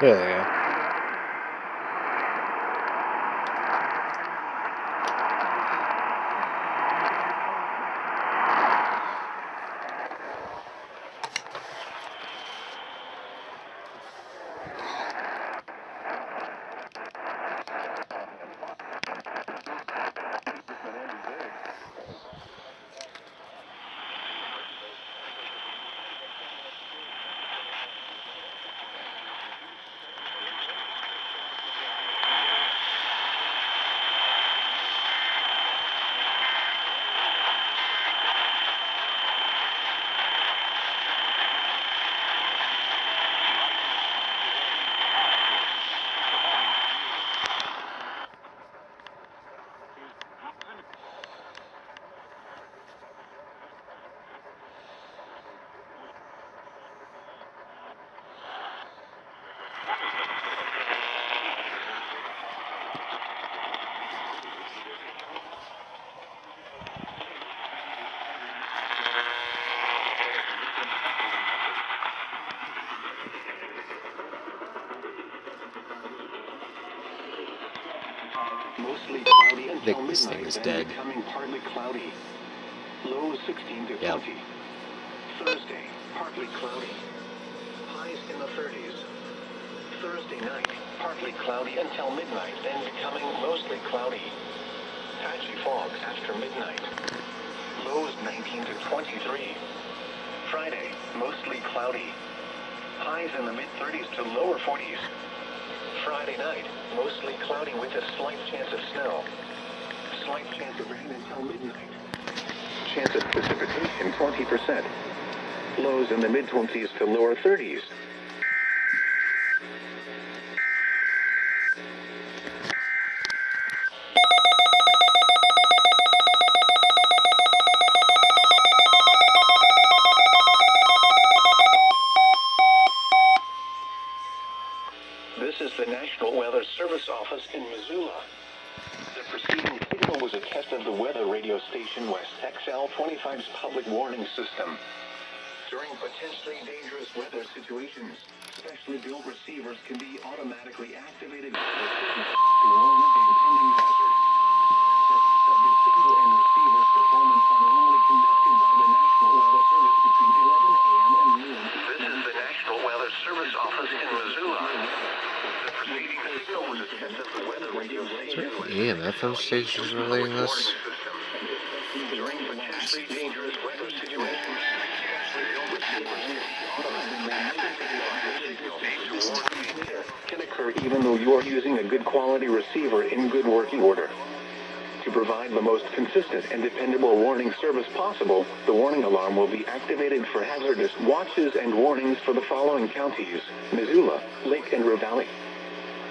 There they go. Mostly cloudy until midnight, this thing is then dead. becoming partly cloudy. Lows 16 to 20. Yep. Thursday, partly cloudy. Highs in the 30s. Thursday night, partly cloudy until midnight, then becoming mostly cloudy. Patchy fog after midnight. Lows 19 to 23. Friday, mostly cloudy. Highs in the mid-30s to lower 40s. Friday night, mostly cloudy with a slight chance of snow. Slight chance of rain until midnight. Chance of precipitation 20%. Lows in the mid-20s to lower 30s. This is the National Weather Service Office in Missoula. The preceding signal was a test of the weather radio station West XL 25's public warning system. During potentially dangerous weather situations, specially built receivers can be automatically activated to warn of the impending hazard. Tests of the signal and receiver's performance are normally conducted by the National Weather Service between 11 a.m. and noon. This is the National Weather Service Office in Missoula. The preceding signal was a test of the weather radio station. AM/FM stations relating this? During potentially dangerous weather situations, can occur even though you are using a good quality receiver in good working order. To provide the most consistent and dependable warning service possible, the warning alarm will be activated for hazardous watches and warnings for the following counties: Missoula, Lake and Ravalli.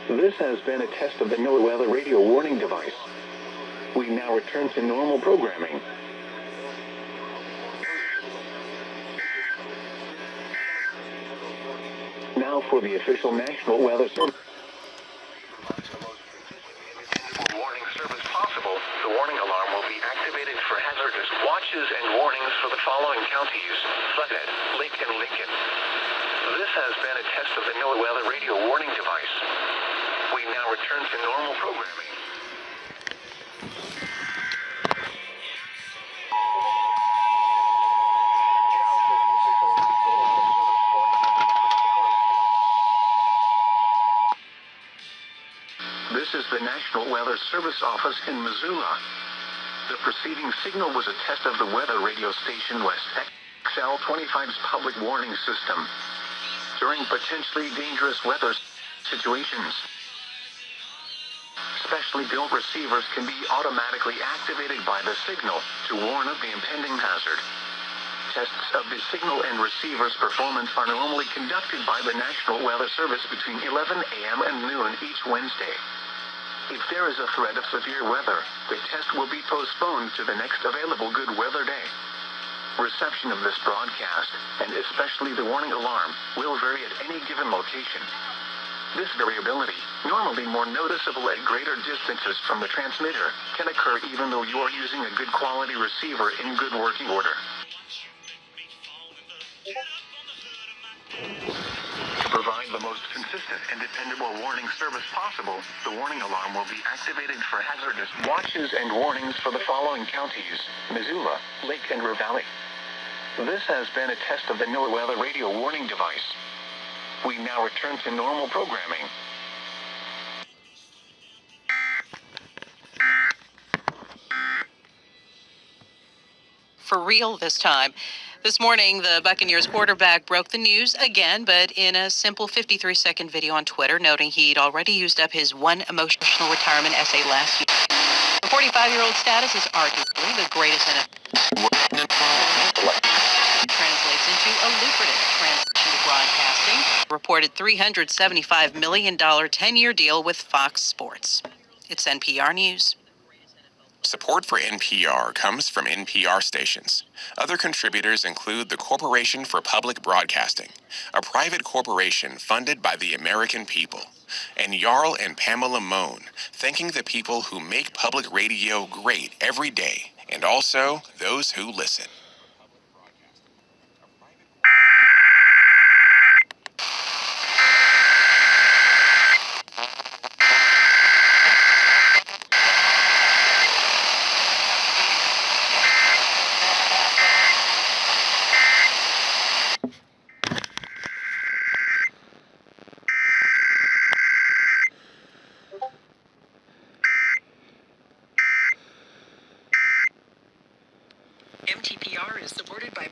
This has been a test of the NOAA weather radio warning device. We now return to normal programming. Now for the official National Weather Service. Warning service possible. The warning alarm will be activated for hazardous watches and warnings for the following counties: Flathead, Lake and Lincoln. This has been a test of the NOAA weather radio warning device. We now return to normal programming. Now for the official National Weather Service This is the National Weather Service Office in Missoula. The preceding signal was a test of the weather radio station West XL25's public warning system. During potentially dangerous weather situations, specially built receivers can be automatically activated by the signal to warn of the impending hazard. Tests of the signal and receiver's performance are normally conducted by the National Weather Service between 11 a.m. and noon each Wednesday. If there is a threat of severe weather, the test will be postponed to the next available good weather day. Reception of this broadcast, and especially the warning alarm, will vary at any given location. This variability, normally more noticeable at greater distances from the transmitter, can occur even though you are using a good quality receiver in good working order. To provide the most consistent and dependable warning service possible, the warning alarm will be activated for hazardous watches and warnings for the following counties: Missoula, Lake and River Valley. This has been a test of the NOAA weather radio warning device. We now return to normal programming. For real this time. This morning, the Buccaneers quarterback broke the news again, but in a simple 53-second video on Twitter, noting he'd already used up his one emotional retirement essay last year. The 45-year-old status is arguably the greatest NFL. Translates into a lucrative transition to broadcasting. Reported $375 million 10-year deal with Fox Sports. It's NPR News. Support for NPR comes from NPR stations. Other contributors include the Corporation for Public Broadcasting, a private corporation funded by the American people, and Jarl and Pamela Mohn, thanking the people who make public radio great every day, and also those who listen. MTPR is supported by...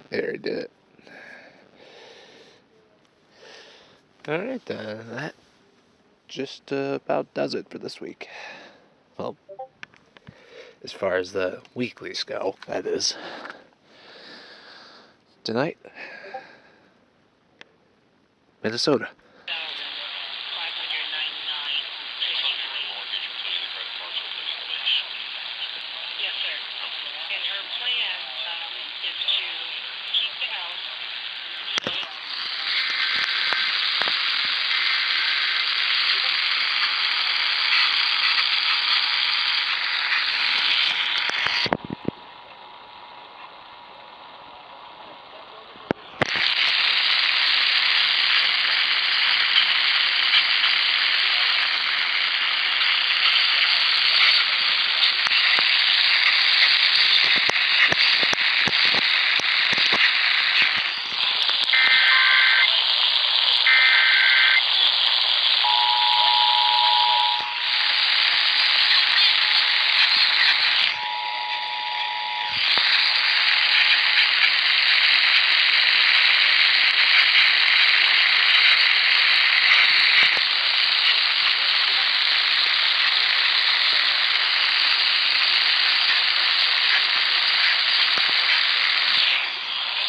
There, I did it. Alright, that just about does it for this week. Well, as far as the weeklies go, that is. Tonight, Minnesota. Yes, sir. And her plan is to keep the house.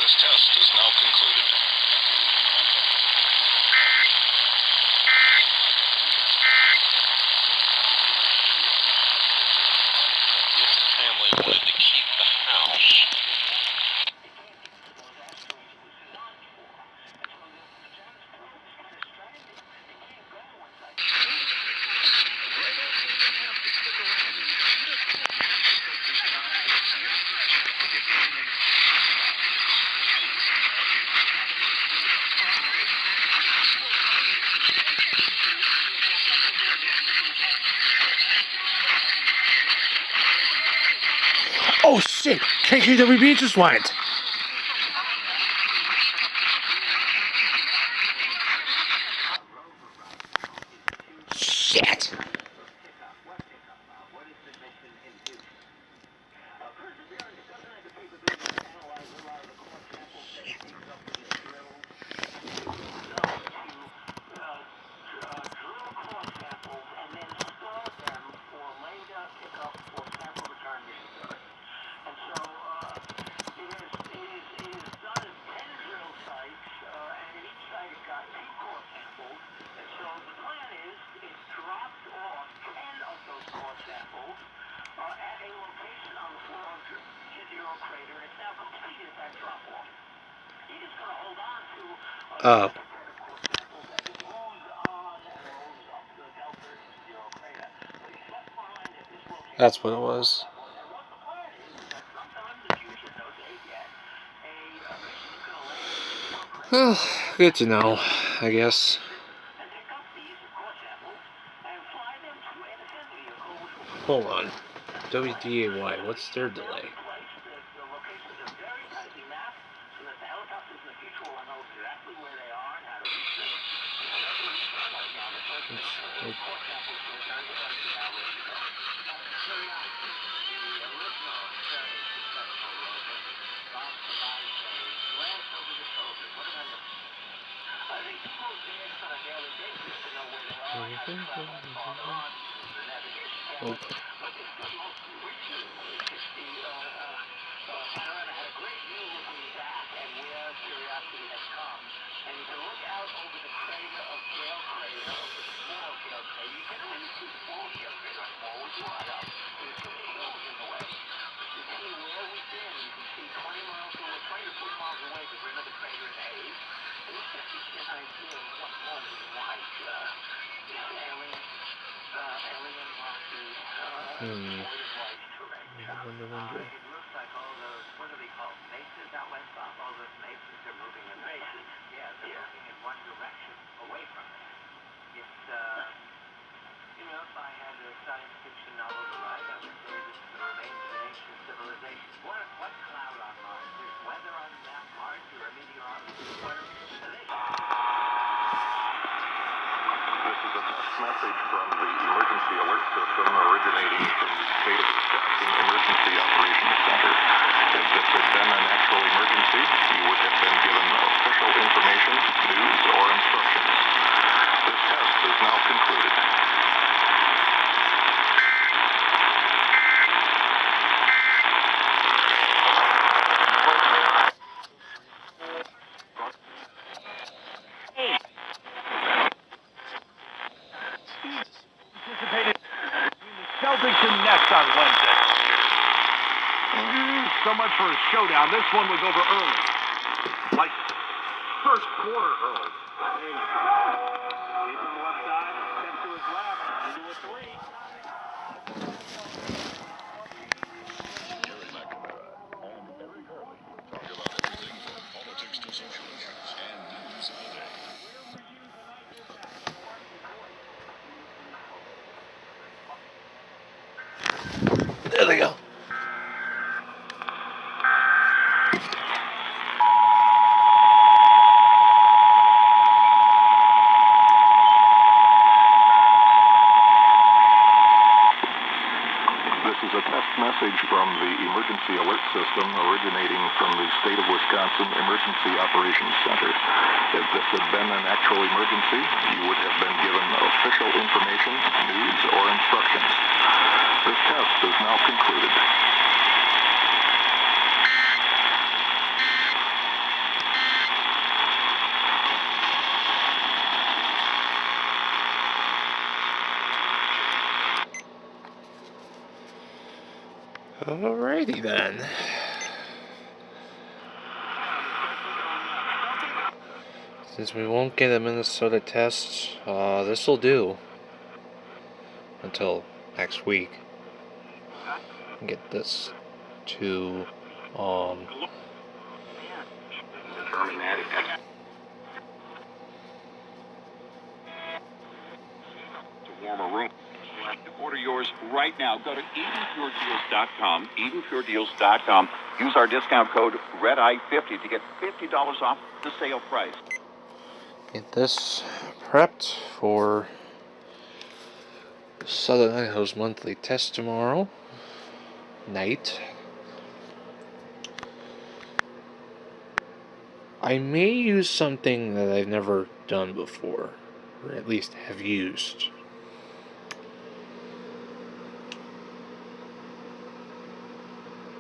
This test is now concluded. This family wanted to keep the house. Oh shit! KKWB just went! Shit! Oh. That's what it was. Well, good to know, I guess. Hold on. WDAY, what's their delay? Oh. Message from the emergency alert system originating from the state of Wisconsin Emergency Operations Center. If this had been an actual emergency, you would have been given official information, news, or instructions. This test is now concluded. Celtics and Nets on Wednesday. So much for a showdown. This one was over early. Like first quarter early. Keep him left side, step to his left, into a three. Gary McNamara and Eric Hurley talk about everything from politics to social issues and news of the day. There they go. This is a test message from the emergency alert system originating from the state of Wisconsin Emergency Operations Center. If this had been an actual emergency, you would have been given official information, news, or instructions. This test is now concluded. Alrighty then. Since we won't get a Minnesota test, this'll do. Until next week. Get this to, former room. Order yours right now. Go to EdenPureDeals.com. EdenPureDeals.com. Use our discount code REDEYE50 to get $50 off the sale price. Get this prepped for Southern Idaho's monthly test tomorrow night. I may use something that I've never done before, or at least have used.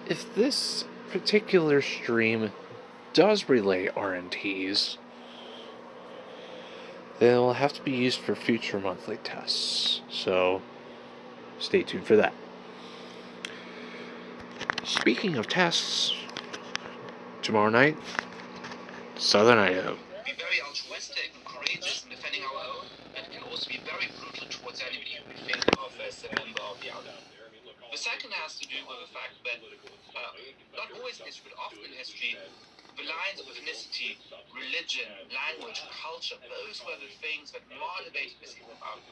If this particular stream does relay RNTs, then it will have to be used for future monthly tests. So, stay tuned for that. Speaking of tests, tomorrow night, Southern Idaho. Be very altruistic and courageous in defending our own, but it can also be very brutal towards anybody who we think of as a member of the other. The second has to do with the fact that, not always in history, but often in history, the lines of ethnicity, religion, language, culture, those were the things that motivated us about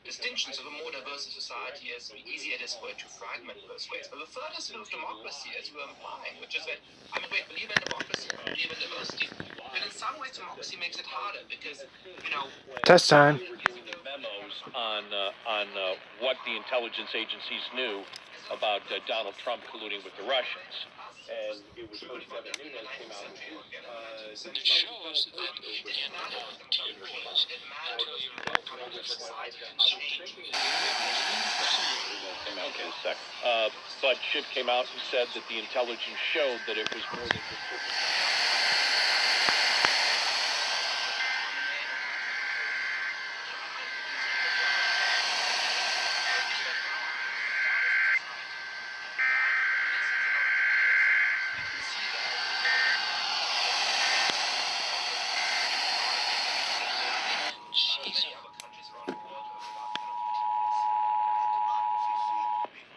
distinctions of a more diverse society, as the easier it is for it to fragment those ways. But the third has to do with democracy, as you were implying, which is that, I mean, we believe in democracy, we believe in diversity, but in some ways democracy makes it harder because, Test time. Memos on what the intelligence agencies knew about Donald Trump colluding with the Russians. And it was first that Nunez came out and it shows that the teachers it matters to you how society can change. Okay, a sec. But Schiff came out and said that the intelligence showed that it was more than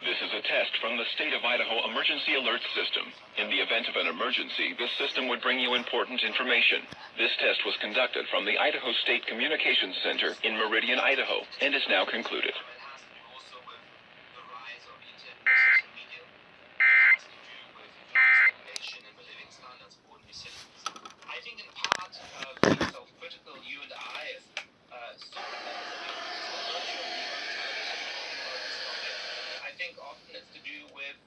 This is a test from the State of Idaho Emergency Alert System. In the event of an emergency, this system would bring you important information. This test was conducted from the Idaho State Communications Center in Meridian, Idaho, and is now concluded. I think in part, being self-critical, you and I, I think often it's to do with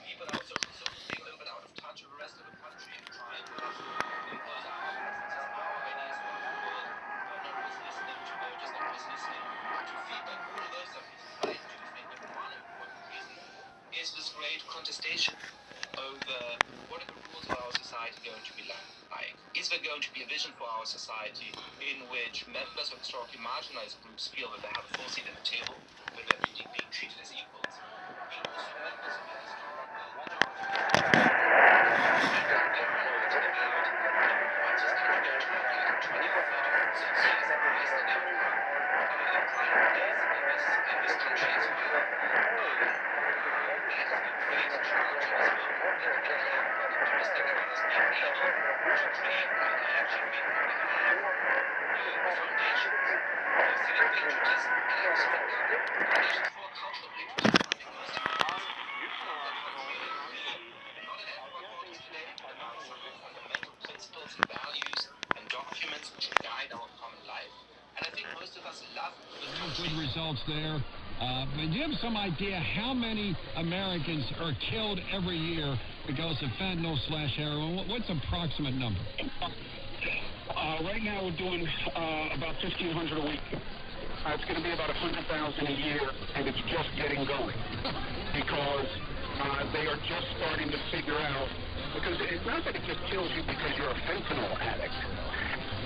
people that are being a little bit out of touch with the rest of the country and trying to impose our preferences, our ideas about the world, not always listening to voters, not always listening to feedback. All of those are reasons. But I do think that one important reason is this great contestation over what are the rules of our society going to be like. Is there going to be a vision for our society in which members of historically marginalized groups feel that they have a full seat at the table, that they're being treated as equals, but also members of the historical principles and values and documents which guide our common life. And I think most of us love the country. Good results there. But do you have some idea how many Americans are killed every year because of fentanyl/heroin? What's the approximate number? Right now we're doing about 1,500 a week. It's going to be about 100,000 a year, and it's just getting going because they are just starting to figure out, because it's not that it just kills you because you're a fentanyl addict.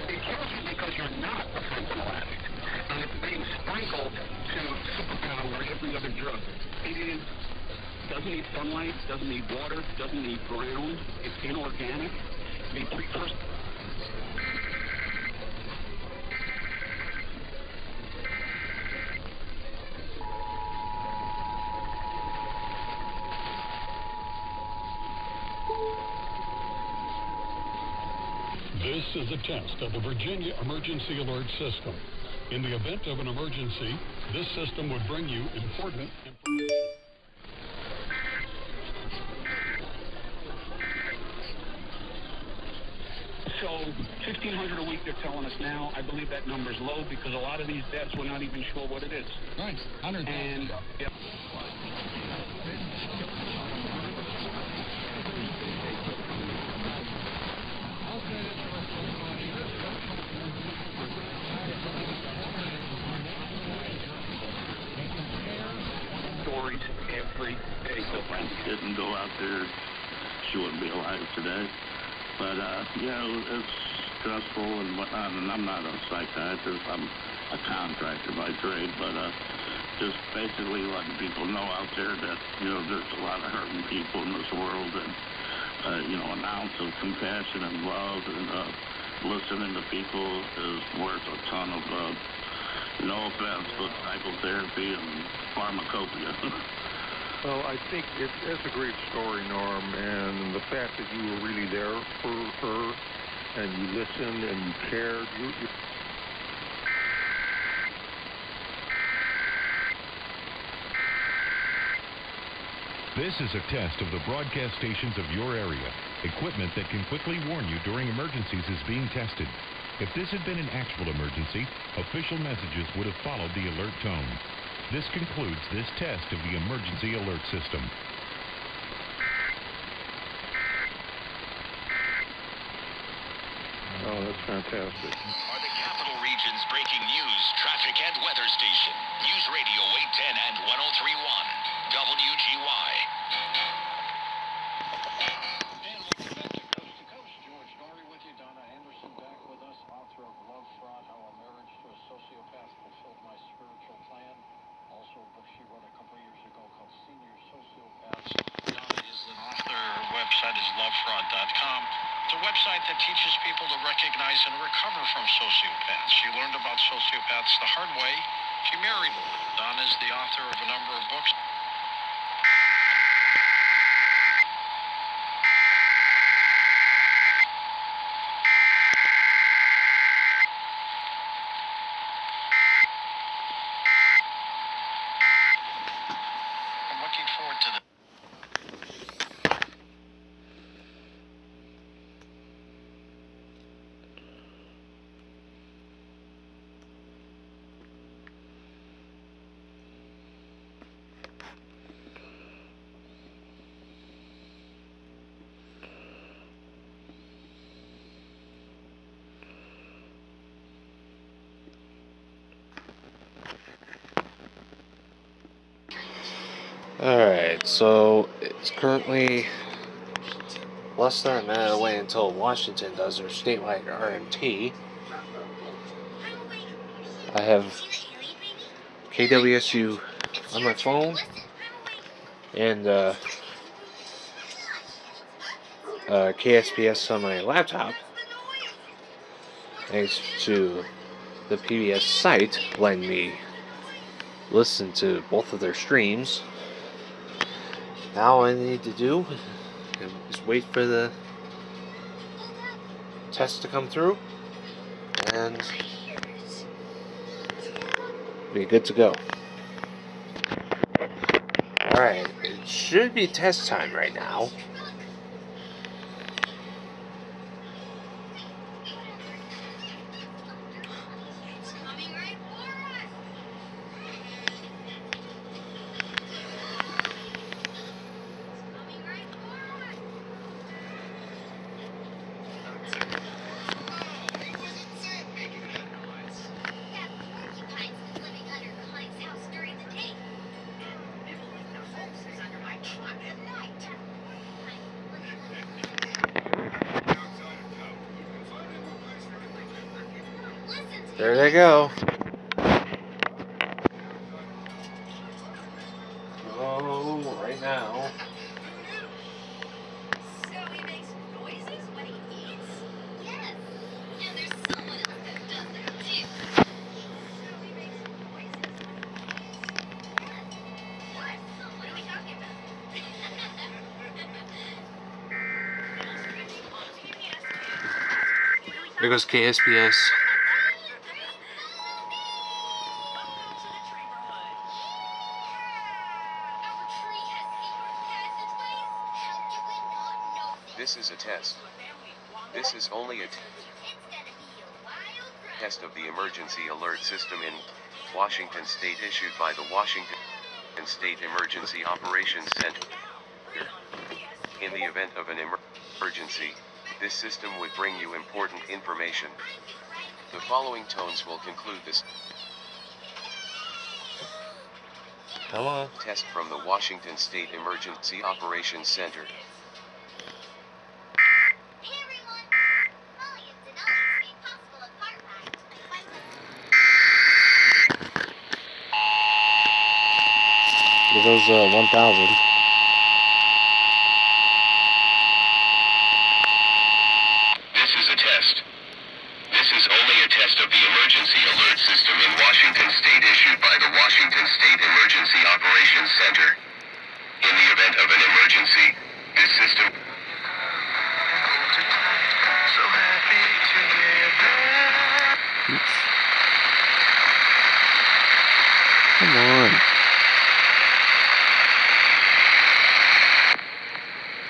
It kills you because you're not a fentanyl addict. And it's being sprinkled to superpower every other drug. It doesn't need sunlight, doesn't need water, doesn't need ground. It's inorganic. The precursor. This is a test of the Virginia Emergency Alert System. In the event of an emergency, this system would bring you important information. So 1,500 a week they're telling us now. I believe that number's low because a lot of these deaths we're not even sure what it is. Right, 100,000. And yep. Stories every day. If I didn't go out there, she wouldn't be alive today. But, yeah, it's stressful and whatnot, and I'm not a psychiatrist. I'm a contractor by trade, but just basically letting people know out there that, you know, there's a lot of hurting people in this world, and, you know, an ounce of compassion and love and listening to people is worth a ton of, no offense, but psychotherapy and pharmacopoeia. Well, I think it's a great story, Norm, and the fact that you were really there for her, and you listened and you cared. This is a test of the broadcast stations of your area. Equipment that can quickly warn you during emergencies is being tested. If this had been an actual emergency, official messages would have followed the alert tone. This concludes this test of the emergency alert system. Oh, that's fantastic. Are the Capital Region's breaking news, traffic, and weather station. News Radio 810 and 1031. WGY. And welcome back to Coast to Coast. George Norrie with you. Donna Anderson back with us, author of Love Fraud, How a Marriage to a Sociopath Fulfilled My Spiritual Plan. Also a book she wrote a couple years ago called Senior Sociopaths. Donna is an author. Her website is lovefraud.com. It's a website that teaches people to recognize and recover from sociopaths. She learned about sociopaths the hard way. She married one. Donna is the author of a number of books. I'm looking forward to the Alright, so it's currently less than a minute away until Washington does their statewide RMT. I have KWSU on my phone and KSPS on my laptop, thanks to the PBS site letting me listen to both of their streams. Now all I need to do is wait for the test to come through and be good to go. Alright, it should be test time right now. There they go. Oh, right now. So he makes noises when he eats? Yes. And there's someone else that does that too. So he makes noises when he eats? Yes. What? What are we talking about? There goes KSPS. This is a test. This is only a test of the emergency alert system in Washington State issued by the Washington State Emergency Operations Center. In the event of an emergency, this system would bring you important information. The following tones will conclude this Come on. test from the Washington State Emergency Operations Center. Here goes 1,000. This is a test. This is only a test of the emergency alert system in Washington State issued by the Washington State Emergency Operations Center. In the event of an emergency, this system... So happy together. Oops. Come on.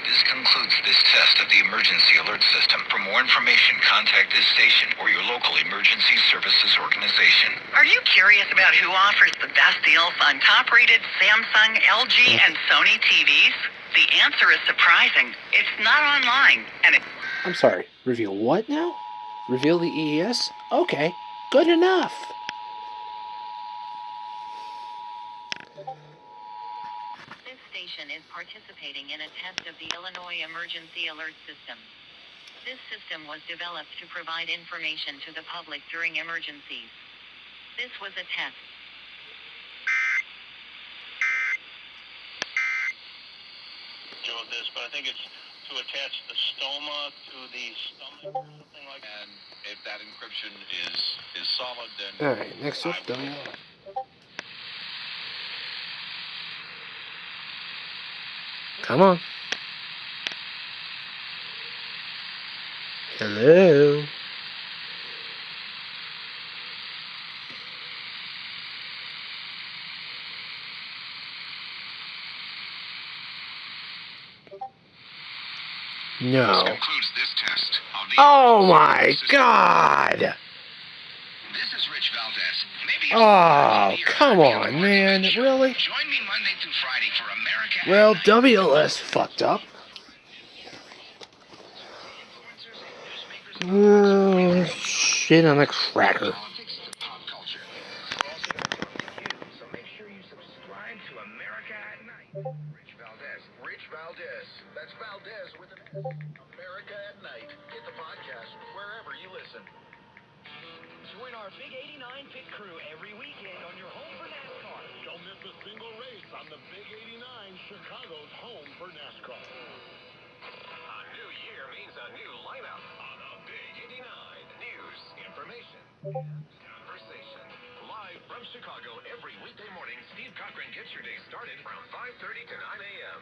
This concludes this test of the emergency alert system. For more information, contact this station or your local emergency services organization. Are you curious about who offers the best deals on top-rated Samsung, LG, and Sony TVs? The answer is surprising. It's not online, and it... I'm sorry. Reveal what now? Reveal the EAS? Okay. Good enough. This station is participating in a test of the Illinois Emergency Alert System. This system was developed to provide information to the public during emergencies. This was a test. Of this, but I think it's to attach the stoma to the stomach or something like that. And if that encryption is solid, then... Alright, next up, W. Come on. Hello. No. This concludes this test of the Oh my God! This is Rich Valdez. Maybe Oh, come on, man. Really? join me Monday through Friday for America. Well, WLS fucked up. Shit on a cracker. Rich Valdez. That's Valdez with an America at Night. Get the podcast wherever you listen. Join our Big 89 pit crew every weekend on your home for NASCAR. Don't miss a single race on the Big 89, Chicago's home for NASCAR. A new year means a new lineup on the Big 89. News, information, conversation. Live from Chicago every weekday morning, Steve Cochran gets your day started from 5:30 to 9 a.m.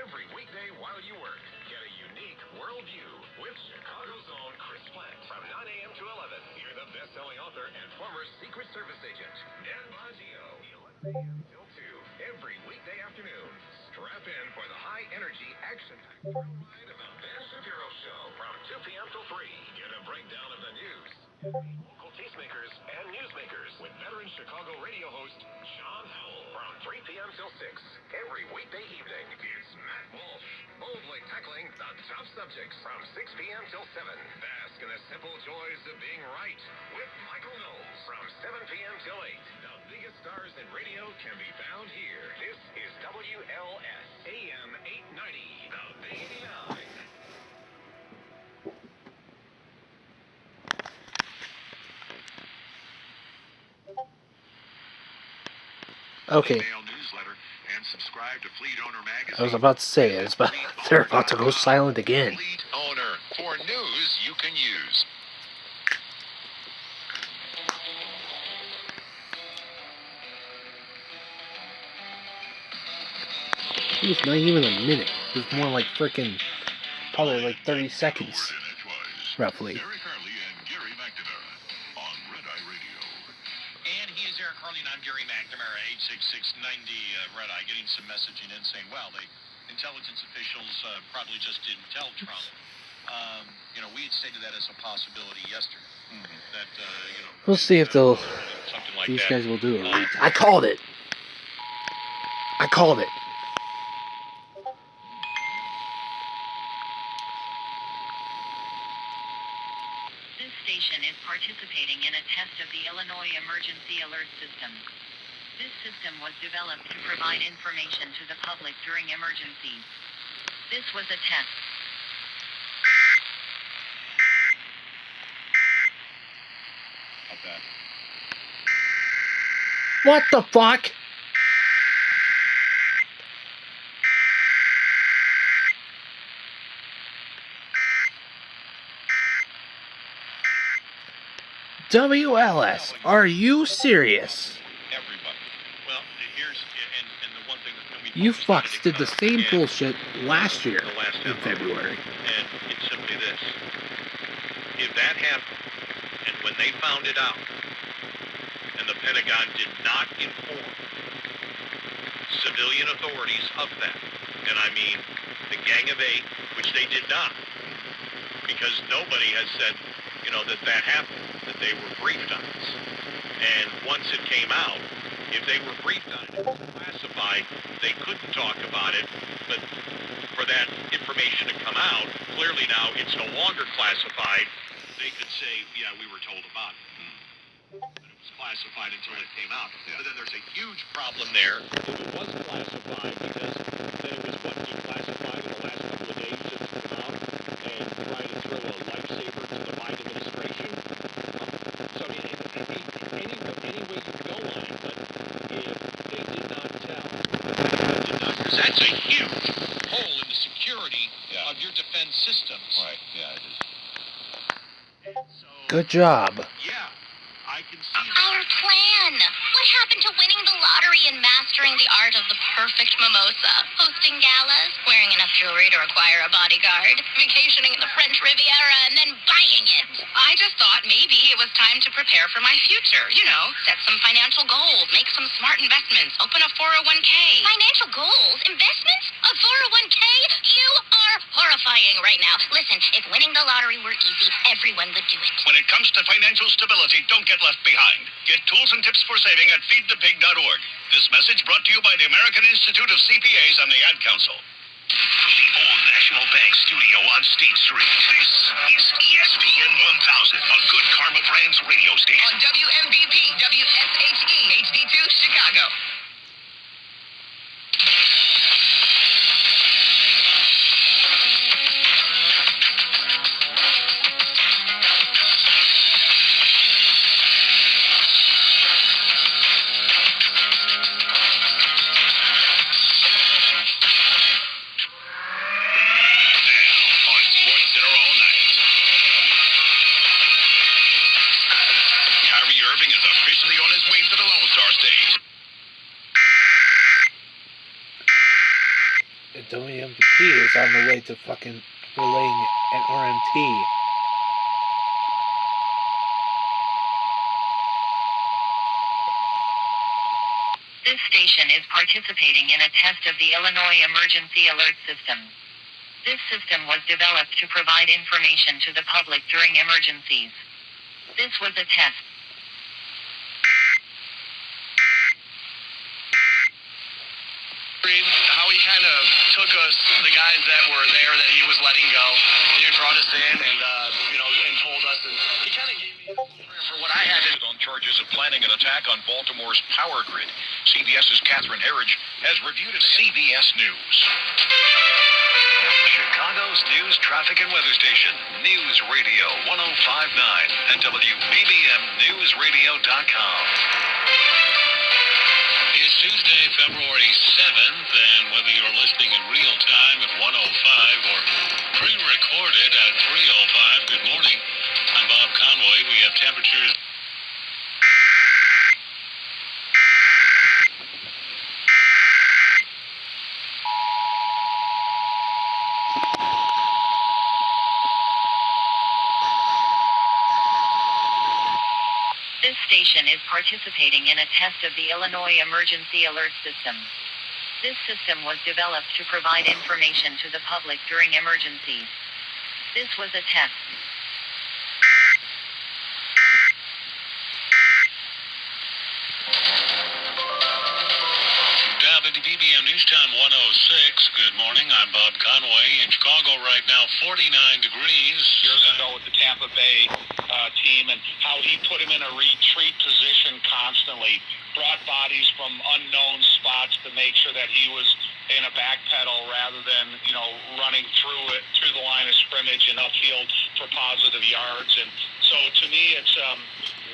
Every weekday while you work. Get a unique worldview with Chicago's own Chris Plant from 9 a.m. to 11. Hear the best-selling author and former Secret Service agent, Dan Bongio. 11 a.m. till 2 every weekday afternoon. Strap in for the high-energy, action-packed thrill ride of the Ben Shapiro Show from 2 p.m. till 3. Get a breakdown of the news, local tastemakers, and newsmakers with veteran Chicago radio host John Howell from 3 p.m. till 6 every weekday evening. It's Matt Walsh, boldly tackling the tough subjects from 6 p.m. till 7. Bask in the simple joys of being right with Michael Knowles from 7 p.m. till 8. The biggest stars in radio can be found here. This is WLS AM 890, the Big 89. Okay. I was about to say it, but they're about to go silent again. Owner for news you can use. It was not even a minute. It was more like freaking, probably like 30 seconds, roughly. And he is Eric Harley, and I'm Gary McNamara, 86690 Red Eye, getting some messaging in saying, well, they intelligence officials probably just didn't tell Trump. We had stated that as a possibility yesterday. That, We'll see if they'll. Something like These that. guys will do a read. I called it. I called it. This station is participating in a test of the Illinois Emergency Alert System. This system was developed to provide information to the public during emergencies. This was a test. Okay. What the fuck? WLS, are you serious? Everybody. Well, here's and the one thing that we You fucks did the same bullshit last year in February. And it's simply this. If that happened, and when they found it out, and the Pentagon did not inform civilian authorities of that, and I mean the Gang of Eight, which they did not, because nobody has said, that happened, that they were briefed on this. And once it came out, if they were briefed on it, it was classified, they couldn't talk about it, but for that information to come out, clearly now it's no longer classified. They could say, yeah, we were told about it. But it was classified until it came out. But then there's a huge problem there. If it was classified, because then it was declassified in the last couple of days since it came out, and try to throw a lifesaver to the Biden administration. So, I mean, any way you go on it, but if they did not tell, Because that's a huge hole in the security of your defense systems. Right, yeah, it is. Good job. Yeah, I can see Our plan. What happened to winning the lottery and mastering the art of the perfect mimosa? Hosting galas, wearing enough jewelry to require a bodyguard, vacationing in the French Riviera, and then buying it. I just thought maybe it was time to prepare for my future. Set some financial goals, make some smart investments, open a 401k. Financial goals? Investments? A 401k? You are horrifying right now. Listen, if winning the lottery were easy, everyone would do it. When it comes to financial stability, don't get left behind. Get tools and tips for saving at feedthepig.org. This message brought to you by the American Institute of CPAs and the Ad Council. From the old National Bank studio on State Street, this is ESPN 1000, a Good Karma Brands radio station. On WMVP, WSHE, HD2, Chicago. On SportsCenter all night. Kyrie Irving is officially on his way to the Lone Star stage. The WMVP is on the way to fucking relaying an RMT. This station is participating in a test of the Illinois Emergency Alert System. This system was developed to provide information to the public during emergencies. This was a test. How he kind of took us, the guys that were there that he was letting go. He brought us in and, and told us. And he kind of gave me for what I had on charges of planning an attack on Baltimore's power grid. CBS's Catherine Herridge has reviewed it. CBS News. Chicago's news, traffic, and weather station, News Radio 105.9 and WBBMNewsRadio.com. It's Tuesday, February 7th, and whether you're listening in real time at 105 or pre-recorded at 305, good morning. I'm Bob Conway. We have temperatures. This station is participating in a test of the Illinois Emergency Alert System. This system was developed to provide information to the public during emergencies. This was a test. WBBM News Time 106. Good morning. I'm Bob Conway. In Chicago right now, 49 degrees. Years ago with the Tampa Bay team, and how he put him in a retreat position constantly, brought bodies from unknown spots to make sure that he was in a back pedal rather than, running through the line of scrimmage and upfield for positive yards. And so to me, it's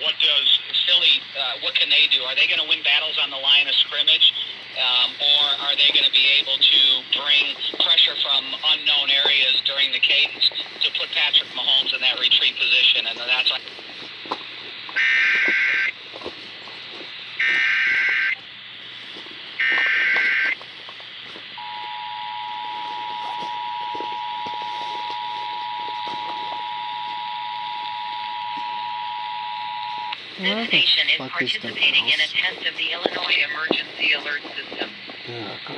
what does Philly, what can they do? Are they going to win battles on the line of scrimmage? Or are they going to be able to bring pressure from unknown areas during the cadence to put Patrick Mahomes in that retreat position? And that's like... This station is participating in a test of the Illinois Emergency Alert System.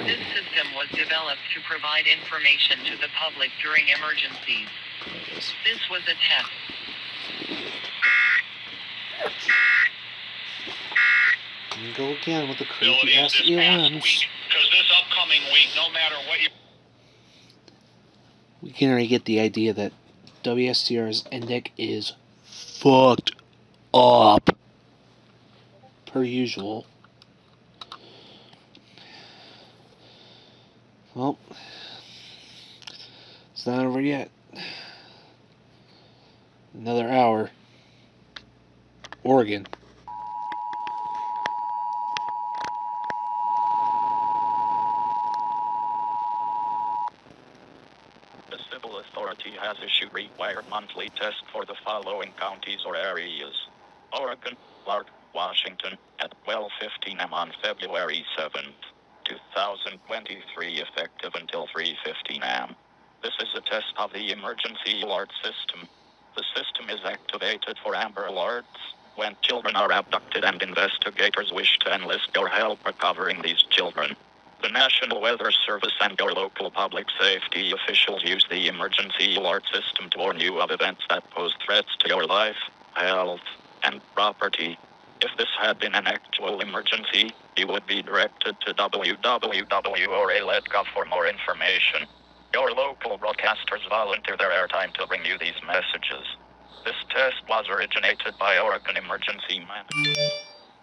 This system was developed to provide information to the public during emergencies. This was a test. And go again with the creepy ass EAS. Because this upcoming week, no matter what you... We can already get the idea that WSTR's index is fucked up. Per usual. Well, it's not over yet. Another hour. Oregon. The civil authority has issued required monthly tests for the following counties or areas: Oregon, Clark, Washington, at 12:15 a.m. on February 7th, 2023, effective until 3:15 a.m. This is a test of the emergency alert system. The system is activated for Amber Alerts when children are abducted and investigators wish to enlist your help recovering these children. The National Weather Service and your local public safety officials use the emergency alert system to warn you of events that pose threats to your life, health, and property. If this had been an actual emergency, you would be directed to www.ora.gov for more information. Your local broadcasters volunteer their airtime to bring you these messages. This test was originated by Oregon Emergency Management.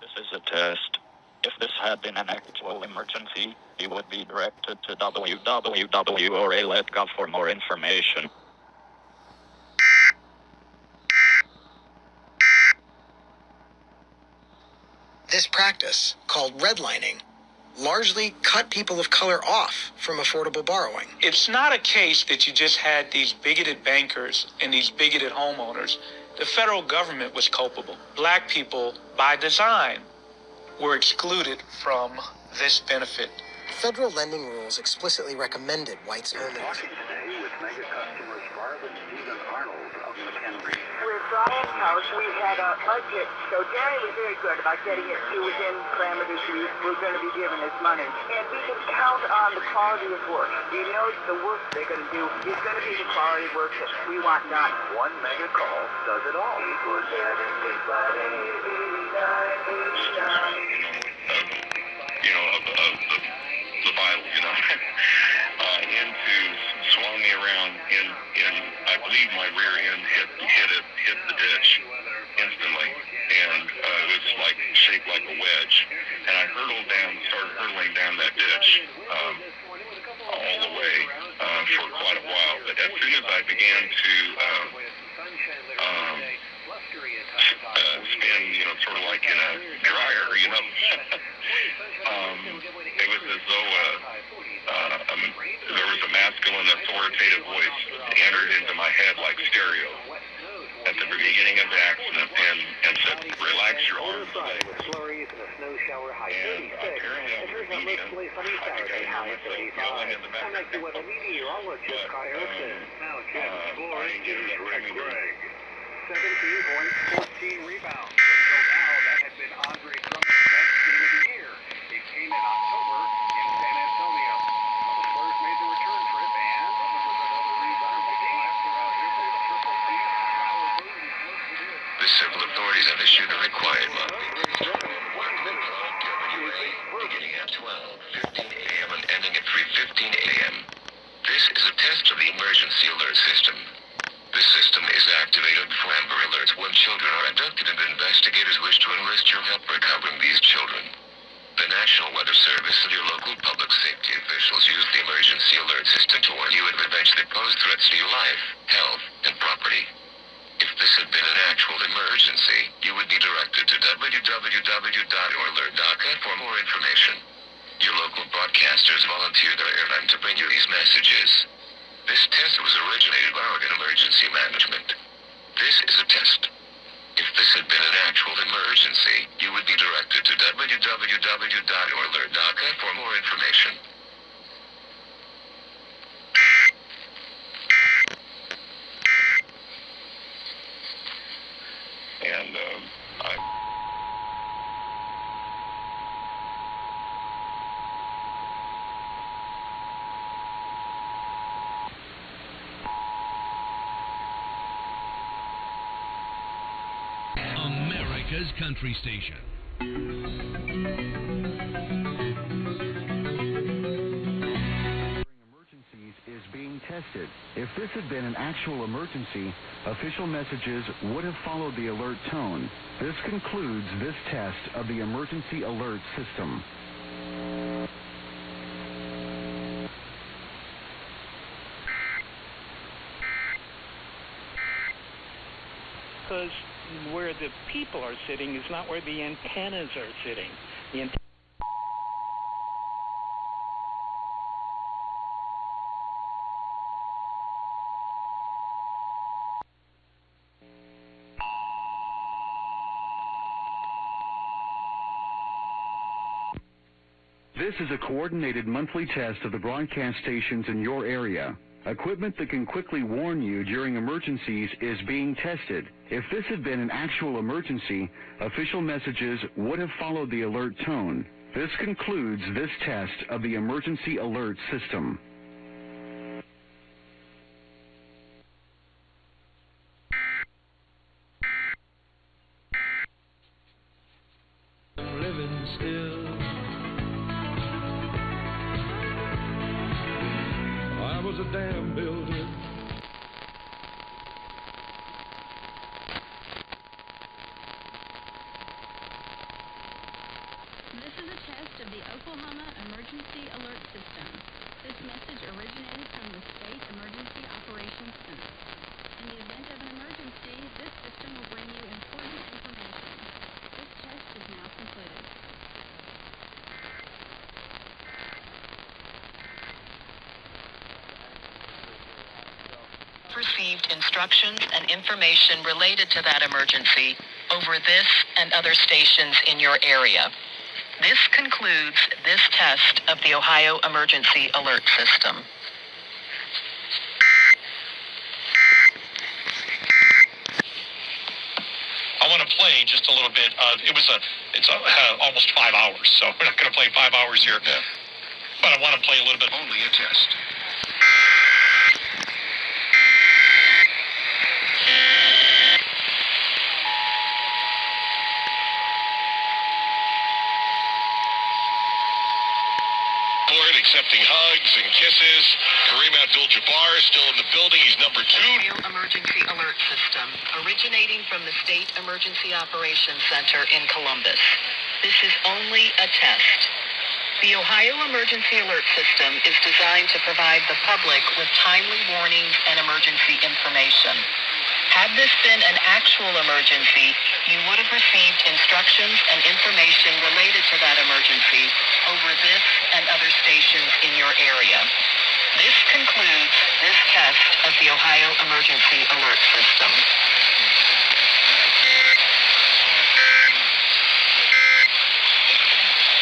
This is a test. If this had been an actual emergency, you would be directed to www.ora.gov for more information. This practice, called redlining, largely cut people of color off from affordable borrowing. It's not a case that you just had these bigoted bankers and these bigoted homeowners. The federal government was culpable. Black people, by design, were excluded from this benefit. Federal lending rules explicitly recommended whites only. With Brian's house, we had a budget, so Jerry was very good about getting it to within parameters we were going to be given as money. And we can count on the quality of work. We know the work they're going to do is going to be the quality work that we want done. One mega call does it all. The Bible, swung me around in I believe my rear end hit the ditch instantly, and it was like shaped like a wedge, and I started hurtling down that ditch all the way for quite a while. But as soon as I began to spin, sort of like in a dryer, it was as though there was a masculine authoritative voice entered into my head like stereo at the beginning of the accident and said, relax your arms. And apparently I was obedient. I think I heard myself yelling in the back. But I didn't get it. 17 points, 14 rebounds. Until now, that had been Andre Drummond's best game of the year. It came in October in San Antonio. issued a required WA beginning at 12:15 a.m. and ending at 3:15 a.m. This is a test of the emergency alert system. The system is activated for Amber Alerts when children are abducted and investigators wish to enlist your help recovering these children. The National Weather Service and your local public safety officials use the emergency alert system to warn you of events that pose threats to your life, health, and property. If this had been an actual emergency, you would be directed to www.oralert.ca for more information. Your local broadcasters volunteer their airtime to bring you these messages. This test was originated by Oregon Emergency Management. This is a test. If this had been an actual emergency, you would be directed to www.oralert.ca for more information. And, America's Country Station. Emergencies is being tested. If this had been an actual emergency, official messages would have followed the alert tone. This concludes this test of the emergency alert system. Because where the people are sitting is not where the antennas are sitting. This is a coordinated monthly test of the broadcast stations in your area. Equipment that can quickly warn you during emergencies is being tested. If this had been an actual emergency, official messages would have followed the alert tone. This concludes this test of the emergency alert system. Living still. I was a dam builder. This is a test of the Oklahoma Emergency Alert System. This message originated from the State Emergency Operations Center. In the event of an emergency, this system will bring you important information. This test is now concluded. Received instructions and information related to that emergency over this and other stations in your area. This concludes this test of the Ohio Emergency Alert System. I want to play just a little bit. It's almost 5 hours, so we're not going to play 5 hours here. Yeah. But I want to play a little bit. Only a test. Accepting hugs and kisses. Kareem Abdul-Jabbar is still in the building. He's number 2. Ohio Emergency Alert System, originating from the State Emergency Operations Center in Columbus. This is only a test. The Ohio Emergency Alert System is designed to provide the public with timely warnings and emergency information. Had this been an actual emergency, you would have received instructions and information related to that emergency over this and other stations in your area. This concludes this test of the Ohio Emergency Alert System.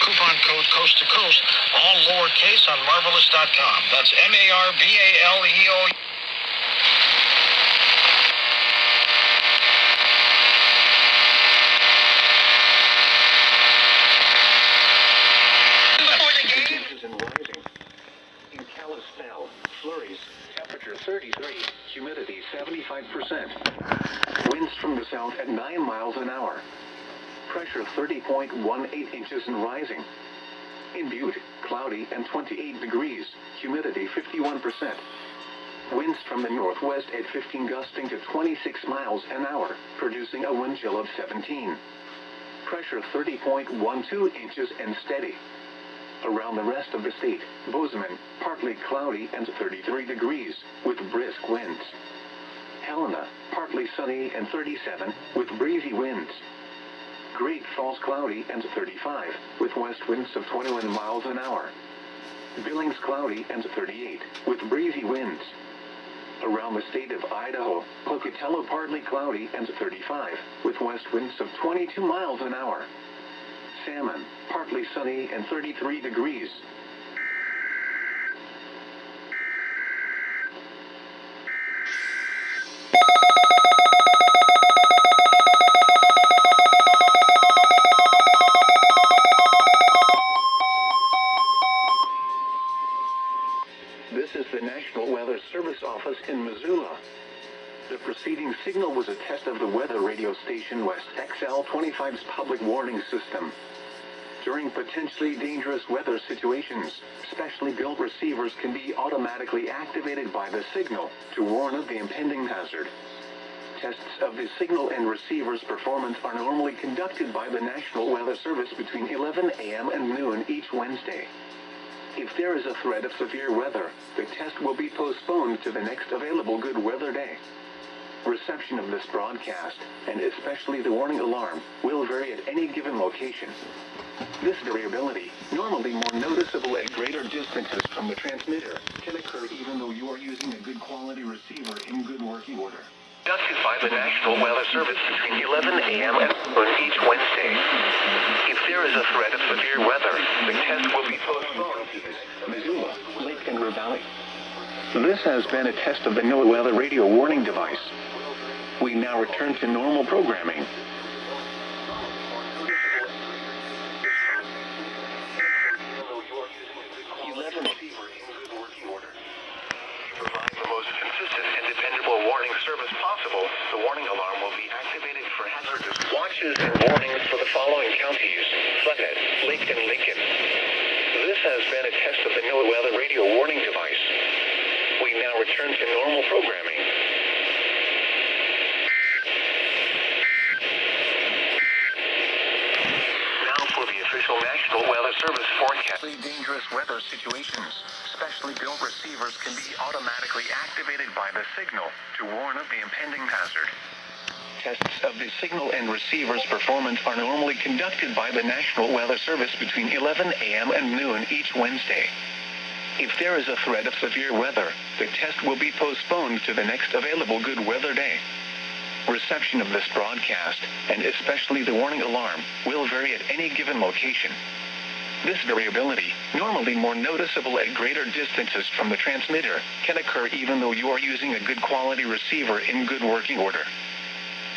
Coupon code Coast to Coast, all lowercase on Marvelous.com. That's MARVALEO. Flurries, temperature 33, humidity 75%. Winds from the south at 9 miles an hour. Pressure 30.18 inches and rising. In Butte, cloudy and 28 degrees, humidity 51%. Winds from the northwest at 15 gusting to 26 miles an hour, producing a wind chill of 17. Pressure 30.12 inches and steady. Around the rest of the state, Bozeman, partly cloudy and 33 degrees, with brisk winds. Helena, partly sunny and 37, with breezy winds. Great Falls cloudy and 35, with west winds of 21 miles an hour. Billings cloudy and 38, with breezy winds. Around the state of Idaho, Pocatello partly cloudy and 35, with west winds of 22 miles an hour. Salmon, partly sunny and 33 degrees. This is the National Weather Service office in Missoula. The preceding signal was a test of the weather radio station West XL25's public warning system. During potentially dangerous weather situations, specially built receivers can be automatically activated by the signal to warn of the impending hazard. Tests of the signal and receiver's performance are normally conducted by the National Weather Service between 11 a.m. and noon each Wednesday. If there is a threat of severe weather, the test will be postponed to the next available good weather day. Reception of this broadcast, and especially the warning alarm, will vary at any given location. This variability, normally more noticeable at greater distances from the transmitter, can occur even though you are using a good quality receiver in good working order. Conducted by the National Weather Service between 11 a.m. and noon each Wednesday. If there is a threat of severe weather, the test will be postponed to Missoula, Lake and River Valley. This has been a test of the NOAA Weather Radio Warning device. We now return to normal programming. Warning service possible, the warning alarm will be activated for hazardous watches and warnings for the following counties: Flathead, Lake and Lincoln. This has been a test of the NOAA Weather Radio Warning device. We now return to normal programming. Now for the official National Weather Service forecast. Dangerous weather situations. Specially built receivers can be automatically activated by the signal to warn of the impending hazard. Tests of the signal and receiver's performance are normally conducted by the National Weather Service between 11 a.m. and noon each Wednesday. If there is a threat of severe weather, the test will be postponed to the next available good weather day. Reception of this broadcast, and especially the warning alarm, will vary at any given location. This variability, normally more noticeable at greater distances from the transmitter, can occur even though you are using a good quality receiver in good working order.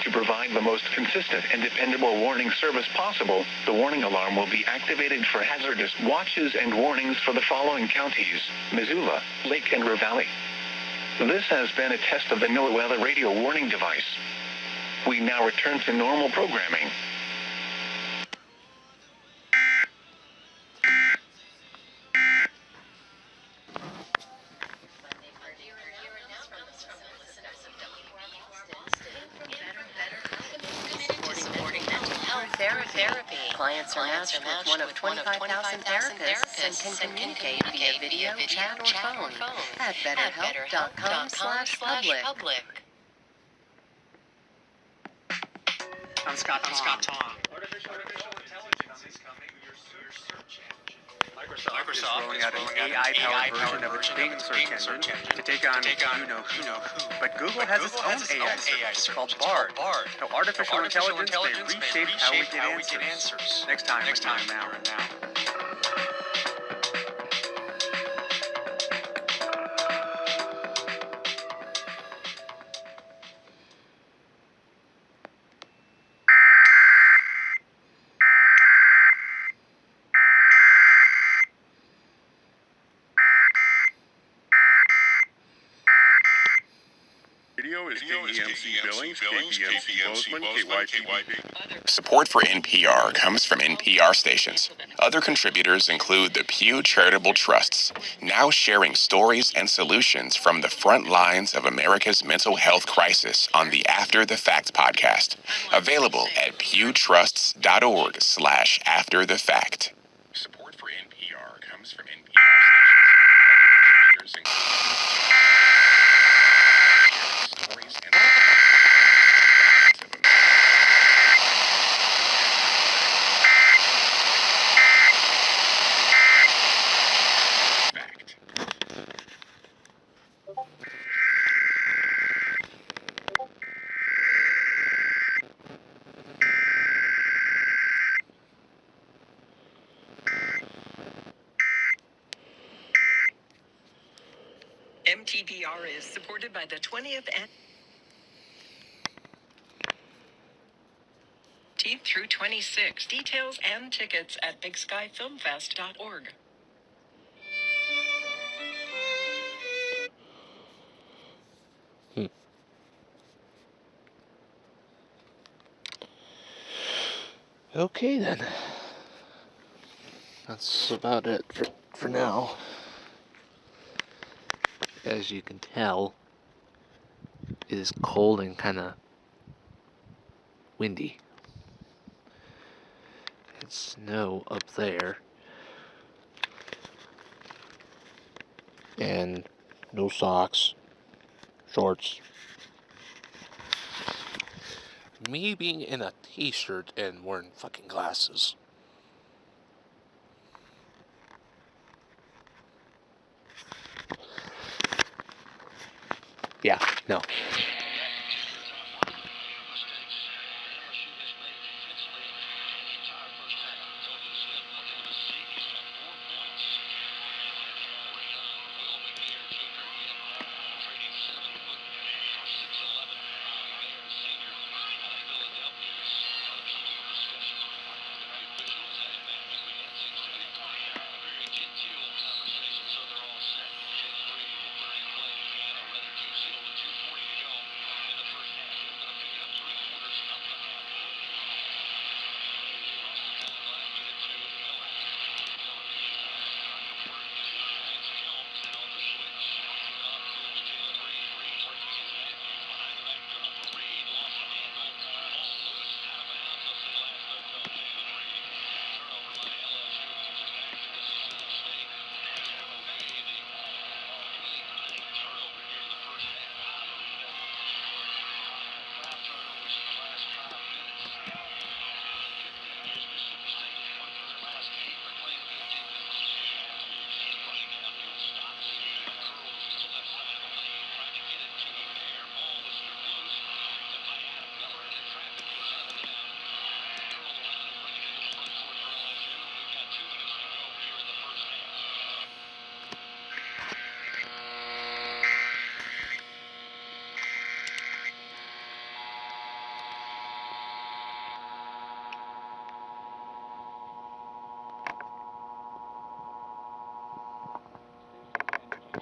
To provide the most consistent and dependable warning service possible, the warning alarm will be activated for hazardous watches and warnings for the following counties: Missoula, Lake and River Valley. This has been a test of the NOAA Weather Radio Warning device. We now return to normal programming. Therapy. Clients are matched with one of 25,000 therapists and can communicate via video, chat, or phone at betterhelp.com/public. I'm Scott Tong. Artificial intelligence is coming to your search engine. Microsoft is rolling out an AI-powered version of its Bing search engine to take on you know who. But Google has its own AI service called Bard. Now, artificial intelligence may reshape how we get answers. Next time, now. Video is KEMC Billings, KPMC Bozeman, KYPD. Support for NPR comes from NPR stations. Other contributors include the Pew Charitable Trusts, now sharing stories and solutions from the front lines of America's mental health crisis on the After the Fact podcast. Available at pewtrusts.org/afterthefact. Support for NPR comes from NPR stations. Other contributors include stories and MTPR is supported by the 20th and 18th through 26. Details and tickets at bigskyfilmfest.org. Okay then. That's about it for now. As you can tell, it is cold and kind of windy. It's snow up there. And no socks, shorts. Me being in a t-shirt and wearing fucking glasses. Yeah, no.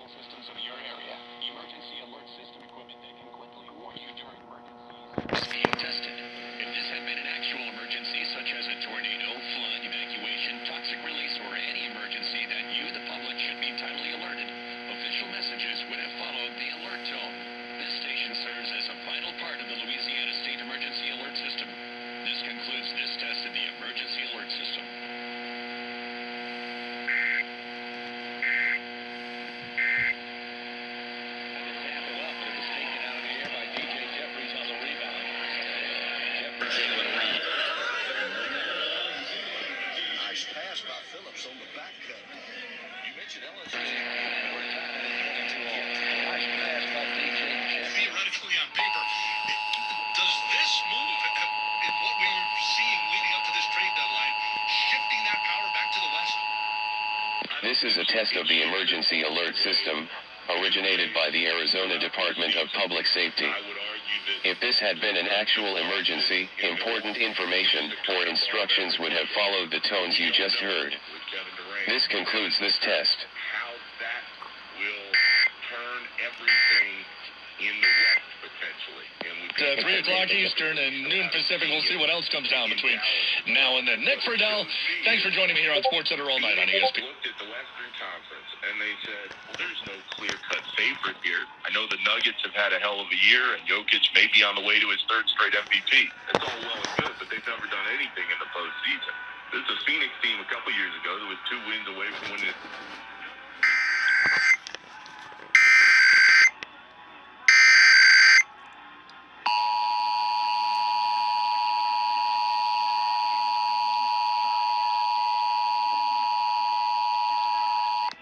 Systems of your area. Emergency alert system equipment that can quickly warn you during emergencies is being tested. If this had been an actual emergency, such as a tornado, flood, evacuation, toxic release, or any emergency that you, the public, should be timely alerted, official messages would have followed the alert tone. This station serves as a vital part of the Louisiana State Emergency Alert System. This concludes this test of the Emergency Alert System. Nice pass by Phillips on the back cut. You mentioned LSU. Nice pass by DJ. Theoretically, on paper, does this move, in what we were seeing leading up to this trade deadline, shifting that power back to the West? This is a test of the emergency alert system, originated by the Arizona Department of Public Safety. If this had been an actual emergency, important information or instructions would have followed the tones you just heard. This concludes this test. How that will turn everything in the West, potentially. eventually. And 3 o'clock Eastern and noon Pacific. We'll see what else comes down between now and then. Nick Friedel, thanks for joining me here on SportsCenter All Night on ESPN. Looked at the Western Conference, and they said, well, there's no clear-cut favorite here. I know the Nuggets have had a hell of a year, and Jokic may be on the way to his 3rd straight MVP. That's all well and good, but they've never done anything in the postseason. This is a Phoenix team a couple years ago that was 2 wins away from winning it.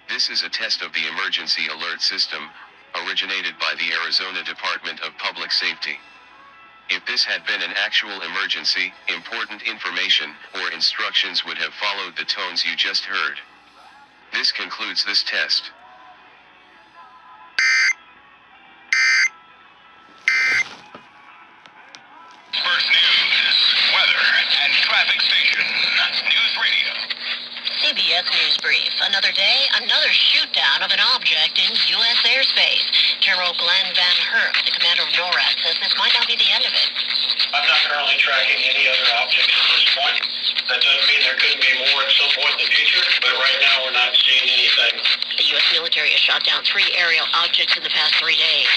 This is a test of the emergency alert system, originated by the Arizona Department of Public Safety. If this had been an actual emergency, important information or instructions would have followed the tones you just heard. This concludes this test. First news, weather, and traffic station. News Radio. CBS News Brief. Another day, another shoot-down of an object in U.S. airspace. General Glenn Van Herk, the commander of NORAD, says this might not be the end of it. I'm not currently tracking any other objects at this point. That doesn't mean there couldn't be more at some point in the future, but right now we're not seeing anything. The U.S. military has shot down 3 aerial objects in the past 3 days.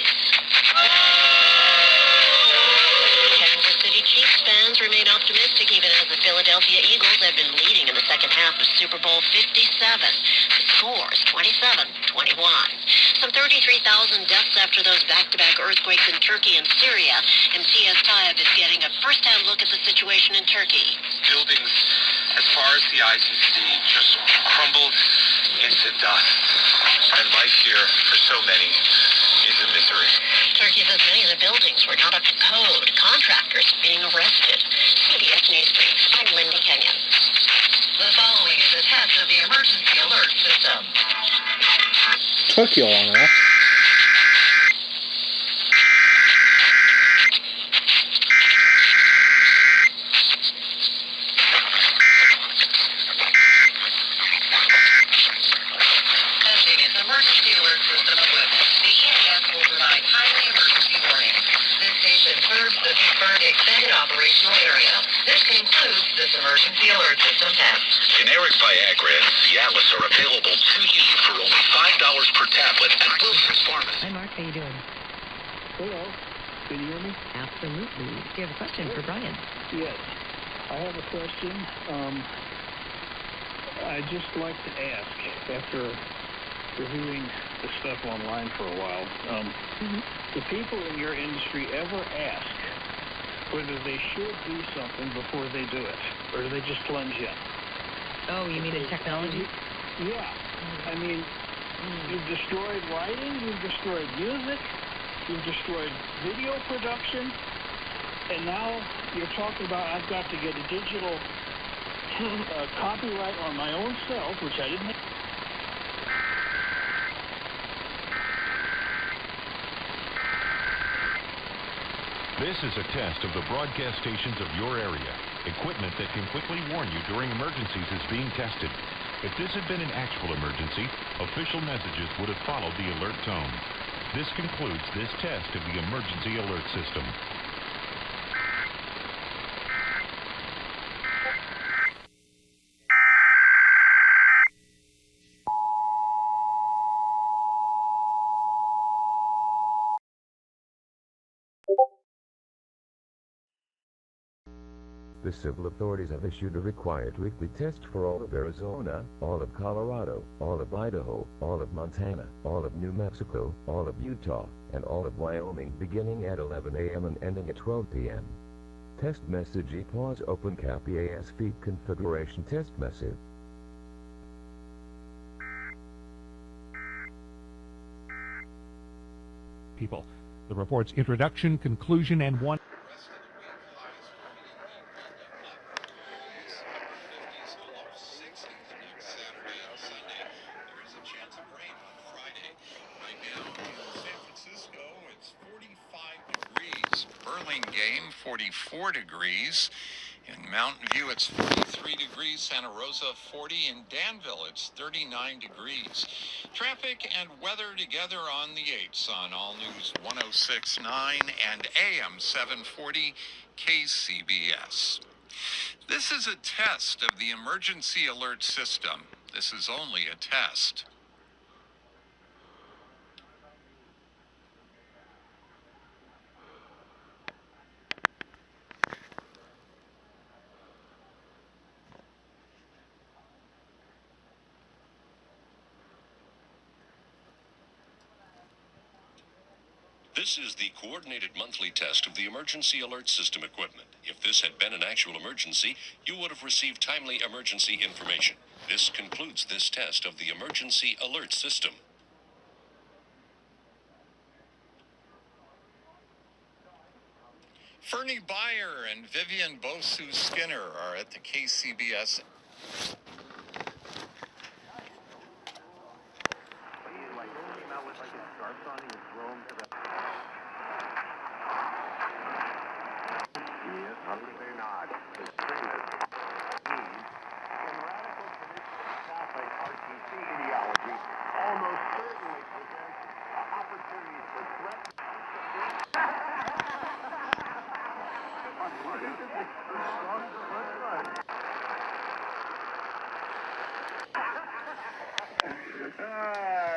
Kansas City Chiefs fans remain optimistic even as the Philadelphia Eagles have been leading in the second half of Super Bowl 57. The score is 27-21. Some 33,000 deaths after those back-to-back earthquakes in Turkey and Syria. MTS Taib is getting a first-hand look at the situation in Turkey. Buildings, as far as the eye can see, just crumbled into dust. And life here, for so many, is a misery. Turkey says many of the buildings were not up to code. Contractors being arrested. CBS News Brief. I'm Linda Kenyon. The following is a test of the emergency alert system. Took you long enough. Testing its emergency alert system equipment. The EAS will provide timely emergency warnings. This station serves the Pittsburgh extended operational area. This concludes this emergency alert system test. Generic Viagra and Cialis are available to you for only $5 per tablet at Wilson's Pharmacy. Hi, Mark. How you doing? Hello. Can you hear me? Absolutely. Do you have a question for Brian? Yes. I have a question. I'd just like to ask, after reviewing the stuff online for a while, do people in your industry ever ask whether they should do something before they do it? Or do they just plunge in? Oh, you mean in technology? Yeah. I mean, you've destroyed writing, you've destroyed music, you've destroyed video production, and now you're talking about I've got to get a digital copyright on my own self, which I didn't have. This is a test of the broadcast stations of your area. Equipment that can quickly warn you during emergencies is being tested. If this had been an actual emergency, official messages would have followed the alert tone. This concludes this test of the emergency alert system. The civil authorities have issued a required weekly test for all of Arizona, all of Colorado, all of Idaho, all of Montana, all of New Mexico, all of Utah, and all of Wyoming beginning at 11 a.m. and ending at 12 p.m. Test message pause open cap EAS feed configuration test message. People. The report's introduction, conclusion, and one... Burlingame, 44 degrees. In Mountain View, it's 43 degrees. Santa Rosa, 40. In Danville, it's 39 degrees. Traffic and weather together on the 8s on All News 106.9 and AM 740 KCBS. This is a test of the emergency alert system. This is only a test. This is the coordinated monthly test of the emergency alert system equipment. If this had been an actual emergency, you would have received timely emergency information. This concludes this test of the emergency alert system. Fernie Beyer and Vivian Bosu Skinner are at the KCBS.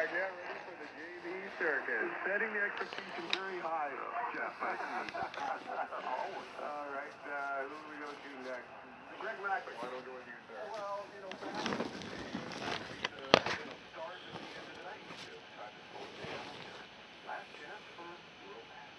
Get ready for the JV circus. Setting the expectation very high, Jeff. I see. All right, who do we go to next? Greg Macklin. Why don't we go with you, sir? Well, you know, start at the end of the night. Try to slow it down. Last chance for romance.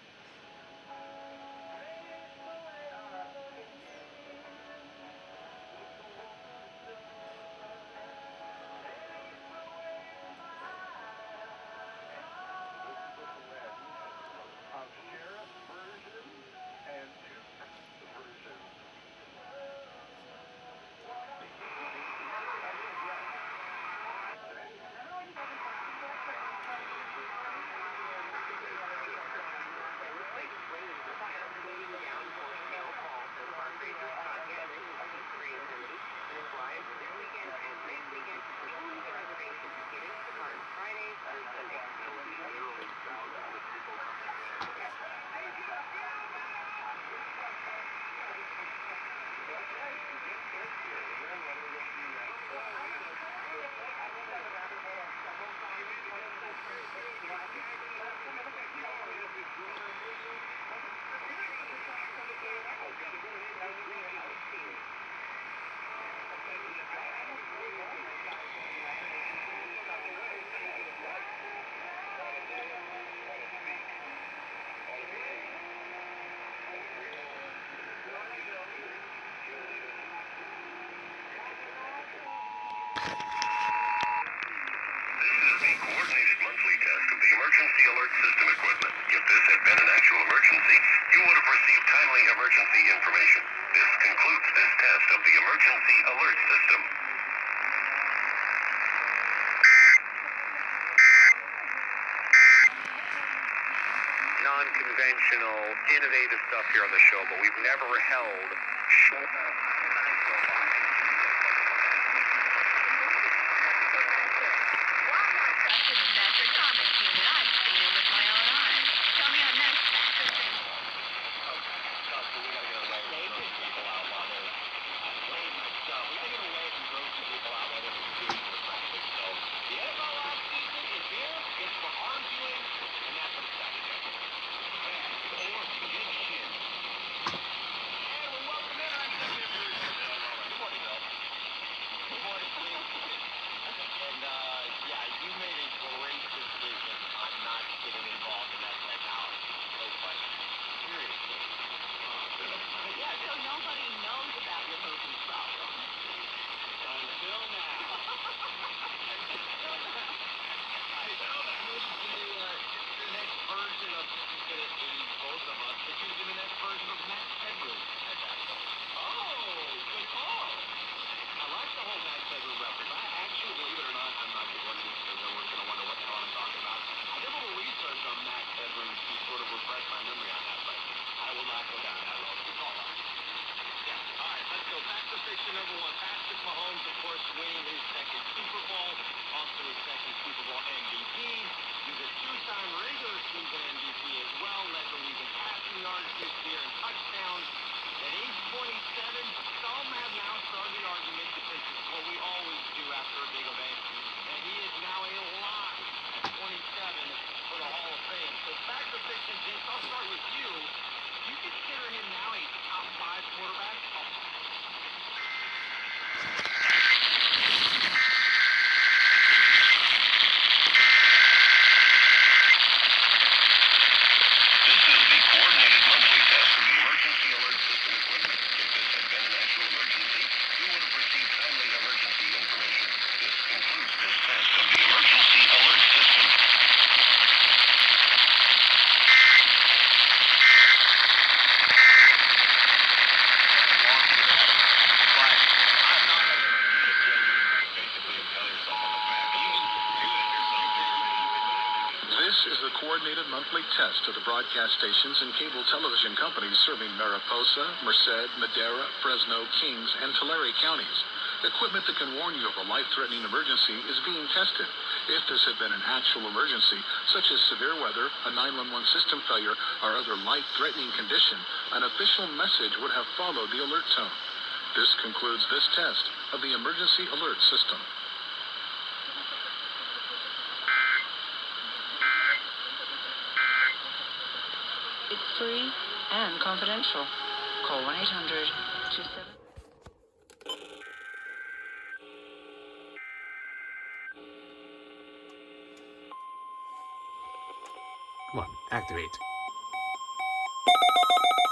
Emergency alert system equipment. If this had been an actual emergency, you would have received timely emergency information. This concludes this test of the emergency alert system. Non-conventional, innovative stuff here on the show, but we've never held This is the coordinated monthly test of the broadcast stations and cable television companies serving Mariposa, Merced, Madera, Fresno, Kings, and Tulare counties. Equipment that can warn you of a life-threatening emergency is being tested. If this had been an actual emergency, such as severe weather, a 911 system failure, or other life-threatening condition, an official message would have followed the alert tone. This concludes this test of the emergency alert system. It's free and confidential. Call 1-800-27... Come on, activate.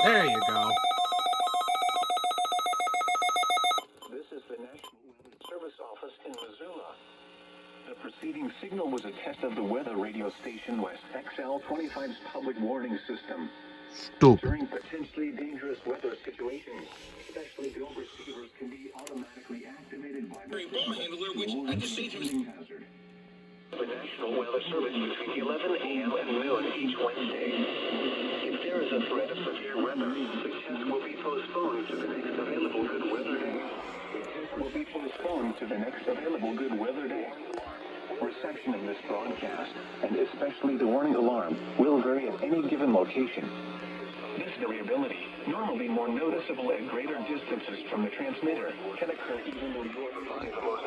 There you go. This is the National Weather Service Office in Missoula. The preceding signal was a test of the weather radio station West XL 25's public warning system. Stupid. During potentially dangerous weather situations, specially built receivers can be automatically activated by the hazard. The National Weather Service between 11 a.m. and noon each Wednesday. If there is a threat of severe weather, the test will be postponed to the next available good weather day. The test will be postponed to the next available good weather day. Reception of this broadcast, and especially the warning alarm, will vary at any given location. This variability, normally more noticeable at greater distances from the transmitter, can occur even though you are providing the most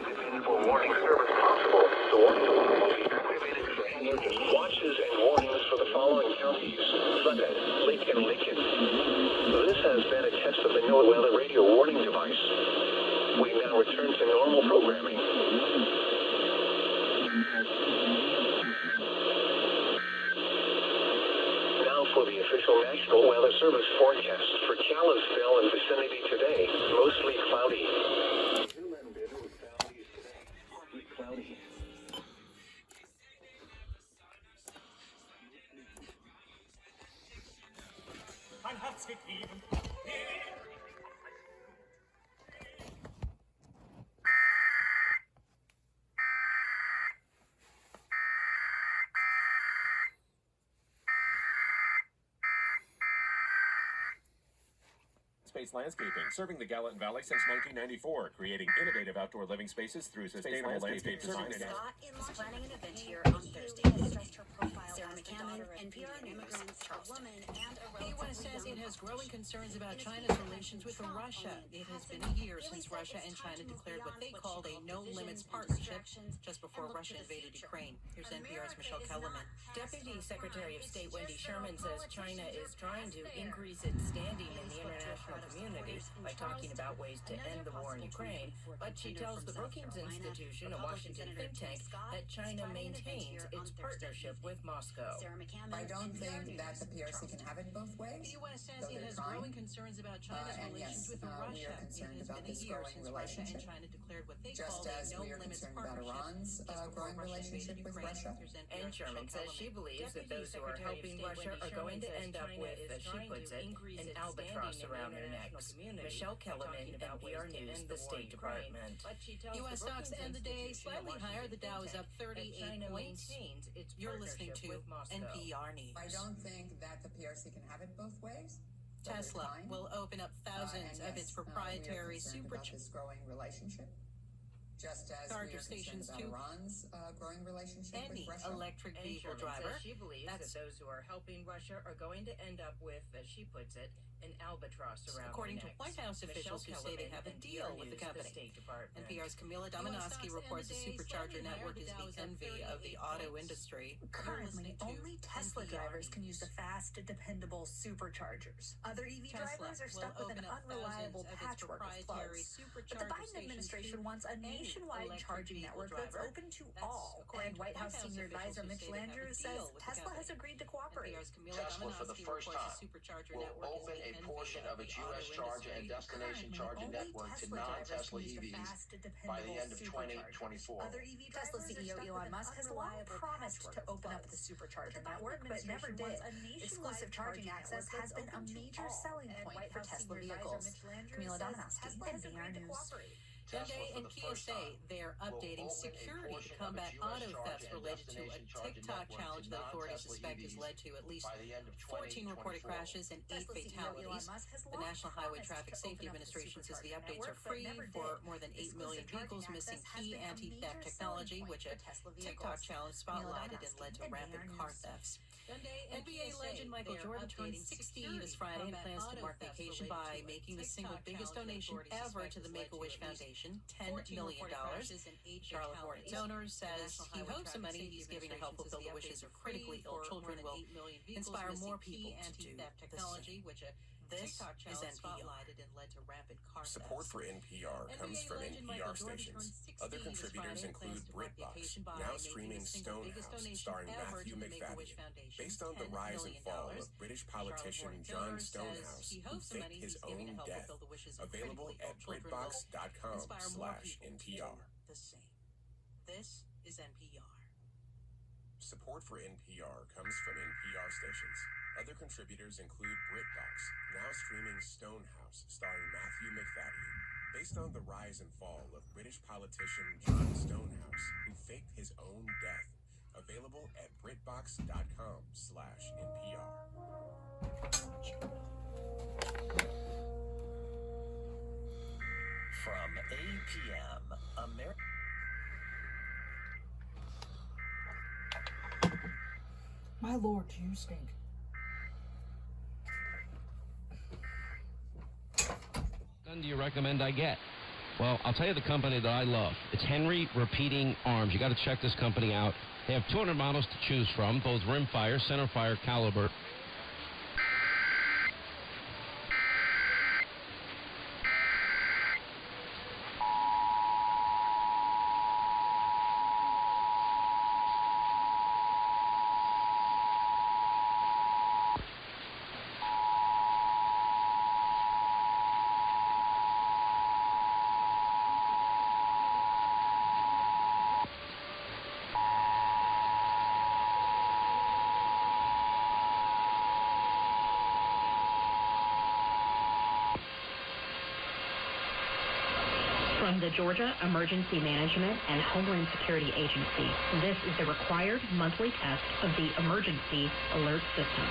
dependable warning service possible. The warning alarm will be activated for hazardous watches and warnings for the following counties: Flooded, Lake and Lincoln. This has been a test of the NOAA Weather Radio warning device. We now return to normal programming. Now for the official National Weather Service forecast for Kalispell and vicinity today. Mostly cloudy. Partly cloudy. Space Landscaping, serving the Gallatin Valley since 1994, creating innovative outdoor living spaces through sustainable landscape design. Scott is planning an event here on Thursday that stressed her profile. Sarah McCammon, NPR News, Charleston. The U.S. says it has growing concerns about China's relations with Russia. It has been a year since Russia and China declared what they called a no-limits partnership just before Russia invaded Ukraine. Here's NPR's Michelle Kellerman. Deputy Secretary of State Wendy Sherman says China is trying to increase its standing in the international community by talking about ways to end the war in Ukraine, but she tells the Brookings Institution, a Washington think tank, that China maintains its partnership with Moscow. I don't think that the PRC can have it both ways. The U.S. says it has growing concerns about China's relations with Russia. We are concerned about this growing relationship, China declared what they just as we are concerned about Iran's growing relationship with Russia. And Sherman says she believes that those who are helping Russia are going to end up with, as she puts it, an albatross around their necks. Michelle Kellerman, NPR News, the State Department. U.S. stocks end the day slightly higher. The Dow is up 38 points. You're listening to NPR News. I don't think that the PRC can have it both ways. Tesla will open up thousands of its proprietary superchargers. Growing relationship. Just as charger stations to Iran's growing relationship any with Russia. Electric vehicle driver. She believes that those who are helping Russia are going to end up with, as she puts it, an albatross around according their to necks. White House officials who say they have a deal with the company. NPR's Camila Domonoski reports the supercharger network is the envy of the auto industry. Currently, only Tesla drivers can use the fast, dependable superchargers. Other EV drivers are stuck with an unreliable patchwork of plugs. But the Biden administration wants a nationwide charging network that's open to all. And White House senior advisor Mitch Landrieu says Tesla has agreed to cooperate. Tesla, for the first time, will open a portion of its U.S. charger and destination charger network to non-Tesla EVs by the end of 2024. Tesla CEO Elon Musk has long promised to open up the supercharger network, but never did. Exclusive charging access has been a major selling point for Tesla vehicles. Camila Domonoski, NPR News. Hyundai and Kia say they're updating security to combat auto thefts related to a TikTok challenge that authorities suspect has led to at least 14 reported crashes and 8 fatalities. The National Highway Traffic Safety Administration says the updates are free for more than 8 million vehicles missing key anti-theft technology, which a TikTok challenge spotlighted and led to rampant car thefts. NBA legend Michael Jordan turned 60 this Friday and plans to mark the occasion by making the single biggest donation ever to the Make-A-Wish Foundation, $10 million. Charlotte Hornets owner says he hopes the money he's giving to help fulfill the wishes of critically ill children will inspire more people to do the same. This is NPR. Support for NPR comes from NPR stations. Other contributors include BritBox, now streaming Stonehouse, starring Matthew McFadden. Based on the rise and fall of British politician John Stonehouse, who faked his own death. Available at BritBox.com/NPR. This is NPR. Support for NPR comes from NPR stations. Other contributors include BritBox, now streaming Stonehouse, starring Matthew McFadden. Based on the rise and fall of British politician John Stonehouse, who faked his own death. Available at BritBox.com/NPR. From APM, My lord, you stink. Gun do you recommend I get? Well, I'll tell you the company that I love. It's Henry Repeating Arms. You got to check this company out. They have 200 models to choose from, both rimfire, centerfire, caliber. From the Georgia Emergency Management and Homeland Security Agency, this is the required monthly test of the Emergency Alert System.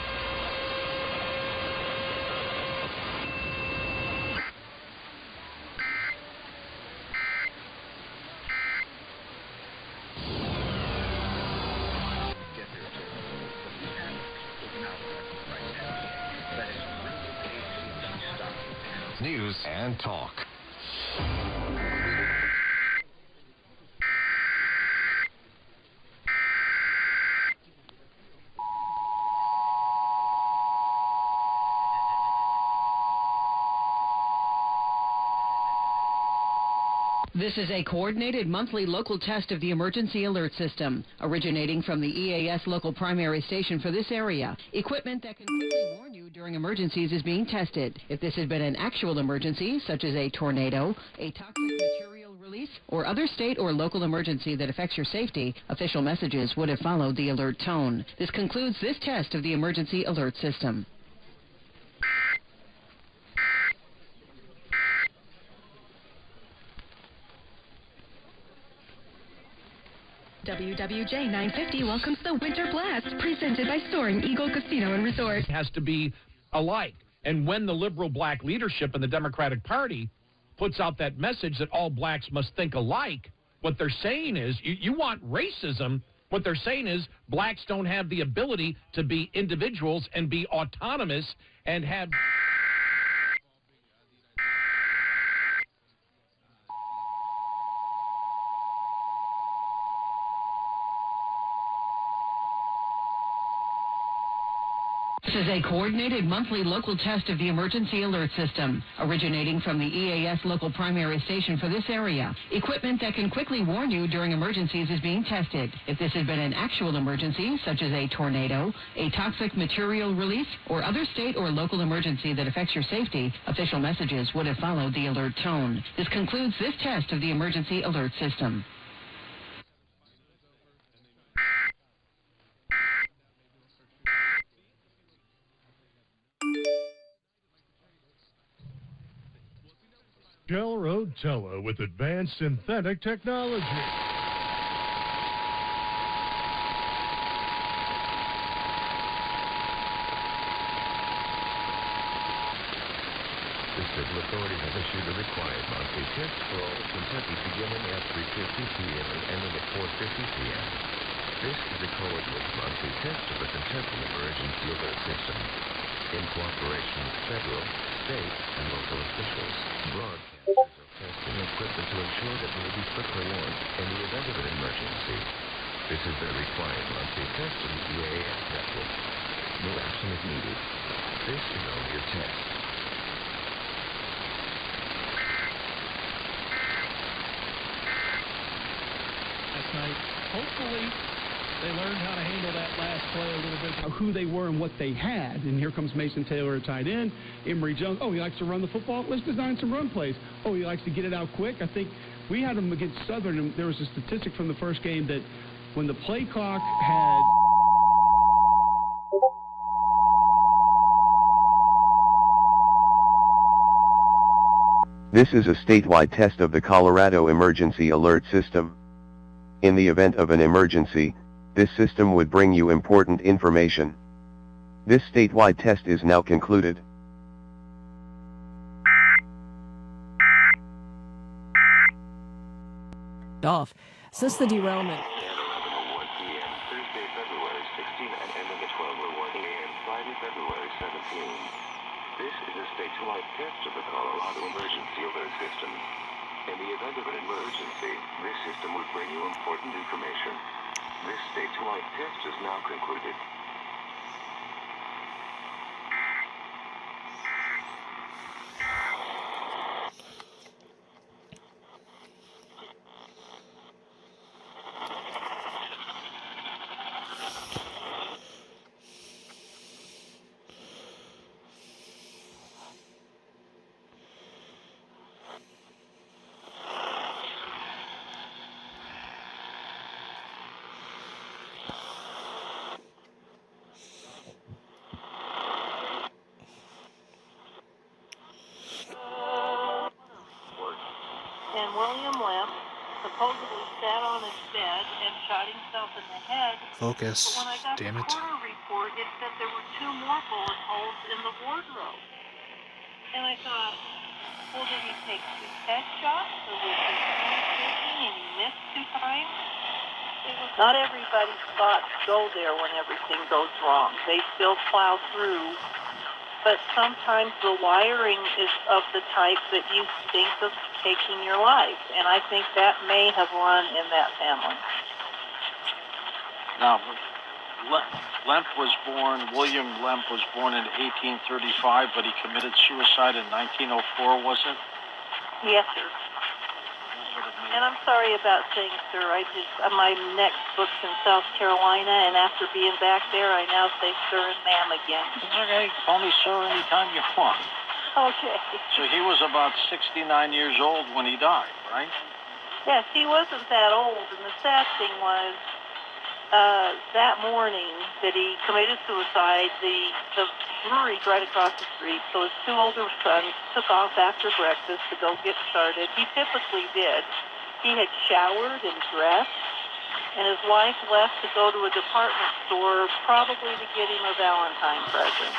News and talk. This is a coordinated monthly local test of the emergency alert system, originating from the EAS local primary station for this area. Equipment that can quickly warn you during emergencies is being tested. If this had been an actual emergency, such as a tornado, a toxic material release, or other state or local emergency that affects your safety, official messages would have followed the alert tone. This concludes this test of the emergency alert system. WWJ 950 welcomes the Winter Blast, presented by Soaring Eagle Casino and Resort. Has to be alike. And when the liberal black leadership in the Democratic Party puts out that message that all blacks must think alike, what they're saying is, you want racism, what they're saying is blacks don't have the ability to be individuals and be autonomous and have... This is a coordinated monthly local test of the emergency alert system, originating from the EAS local primary station for this area. Equipment that can quickly warn you during emergencies is being tested. If this had been an actual emergency, such as a tornado, a toxic material release, or other state or local emergency that affects your safety, official messages would have followed the alert tone. This concludes this test of the emergency alert system. Rotella with advanced synthetic technology. The civil authorities have issued a required monthly test for all Kentucky beginning at 3:50 p.m. and ending at 4:50 p.m. This is a coordinated monthly test of the Kentucky Emergency Alert System. In cooperation with federal, state, and local officials, broadcasters are testing equipment to ensure that we will be quickly warned in the event of an emergency. This is the required monthly test of the EAS network. No action is needed. This is only a test. Last night, hopefully, they learned how to handle that last play a little bit, who they were and what they had. And here comes Mason Taylor at tight end. Emory Jones, oh, he likes to run the football. Let's design some run plays. Oh, he likes to get it out quick. I think we had him against Southern, and there was a statistic from the first game that when the play clock had... This is a statewide test of the Colorado Emergency Alert System. In the event of an emergency, this system would bring you important information. This statewide test is now concluded. Off. Since the derailment. Thursday, February 16 and ending at 12:01 a.m. Friday, February 17. This is a statewide test of the Colorado Emergency Alert System. In the event of an emergency, this system would bring you important information. This statewide test is now concluded. And William Lamp supposedly sat on his bed and shot himself in the head. Focus. But when I got Damn the it. coroner report, it said there were 2 more bullet holes in the wardrobe. And I thought, well, did he take 2 test shots, or was he taking and he missed 2 times? Not everybody's thoughts go there when everything goes wrong. They still plow through. But sometimes the wiring is of the type that you think of taking your life. And I think that may have run in that family. Now, William Lemp was born in 1835, but he committed suicide in 1904, was it? Yes, sir. And I'm sorry about saying, sir, my next book's in South Carolina, and after being back there, I now say sir and ma'am again. It's okay. Call me sir anytime you want. Okay. So he was about 69 years old when he died, right? Yes, he wasn't that old, and the sad thing was, that morning that he committed suicide, the brewery's right across the street, so his 2 older sons took off after breakfast to go get started. He typically did. He had showered and dressed, and his wife left to go to a department store, probably to get him a Valentine present.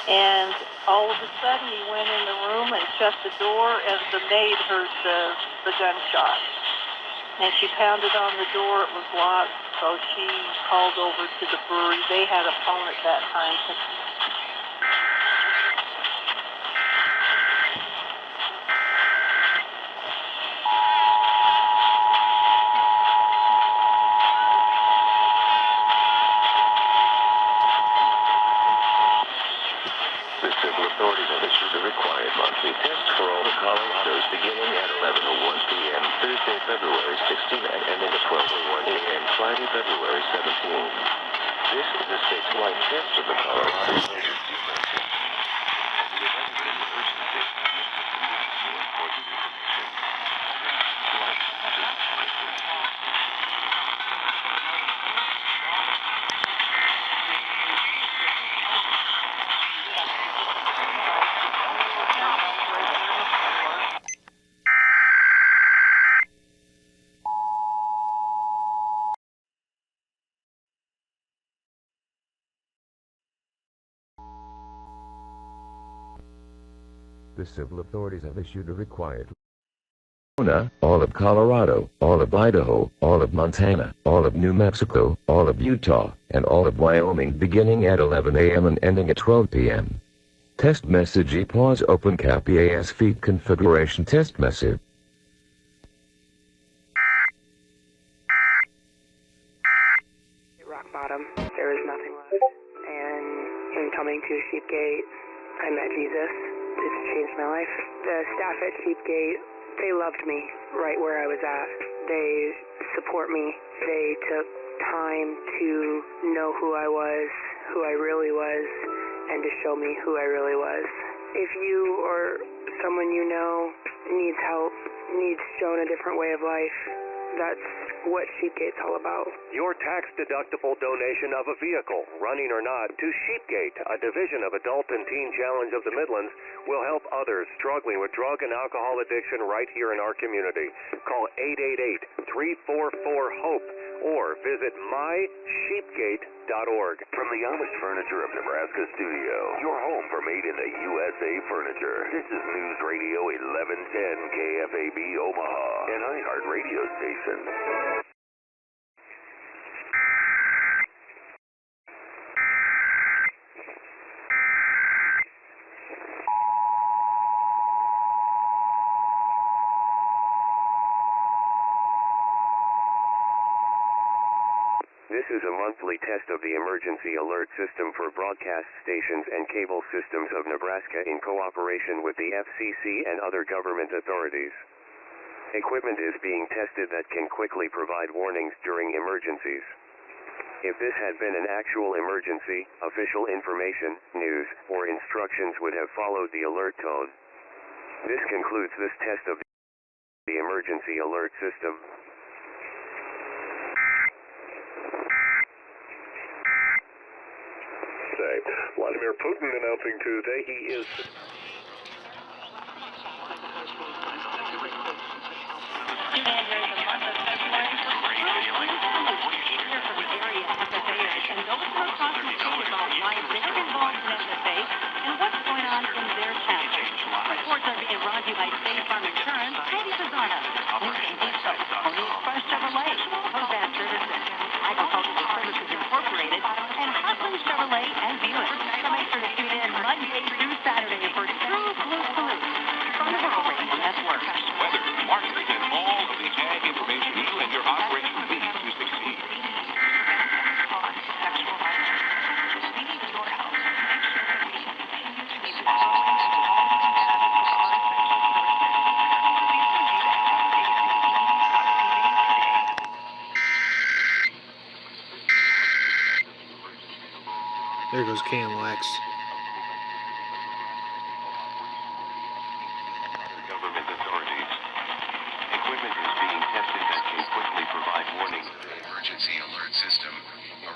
And all of a sudden, he went in the room and shut the door, and the maid heard the gunshot. And she pounded on the door. It was locked, so she called over to the brewery. They had a phone at that time. The civil authorities have issued the required monthly test for all the Colorados beginning at 11:01 p.m. Thursday, February 16 and ending at 12:01 a.m. Friday, February 17. This is a statewide test of the Colorado Emergency Alert System. In the event of an emergency, this system will bring you important information. The civil authorities have issued a required all of Colorado, all of Idaho, all of Montana, all of New Mexico, all of Utah, and all of Wyoming beginning at 11 a.m. and ending at 12 p.m. Test message EPAUSE open cap EAS feed configuration test message. Rock bottom, there was nothing left. And in coming to Sheepgate, I met Jesus. It's changed my life. The staff at Sheepgate, they loved me right where I was at. They support me. They took time to know who I was, who I really was, and to show me who I really was. If you or someone you know needs help, needs shown a different way of life, that's what Sheepgate's all about. Your tax-deductible donation of a vehicle, running or not, to Sheepgate, a division of Adult and Teen Challenge of the Midlands, will help others struggling with drug and alcohol addiction right here in our community. Call 888-344-HOPE or visit mysheepgate.org. From the Amish Furniture of Nebraska studio, your home for made-in-the-USA furniture. This is News Radio 1110 KFAB Omaha, an iHeart radio station. This is a monthly test of the emergency alert system for broadcast stations and cable systems of Nebraska in cooperation with the FCC and other government authorities. Equipment is being tested that can quickly provide warnings during emergencies. If this had been an actual emergency, official information, news, or instructions would have followed the alert tone. This concludes this test of the emergency alert system. Vladimir Putin announcing Tuesday he is... Reports are being brought to you by State Farm Insurance, Katie Pizzano, Lincoln Diesel, Pony Express Chevrolet, Hozad Services, Agricultural Services Incorporated, and Hudson Chevrolet and Buick. So make sure to tune in Monday through Saturday for True Blue Salute from the Rural Radio Network. Weather, markets, and all of the ag information you and your operation need to succeed. There goes KMOX. Government authorities. Equipment is being tested that can quickly provide warnings. Emergency alert system,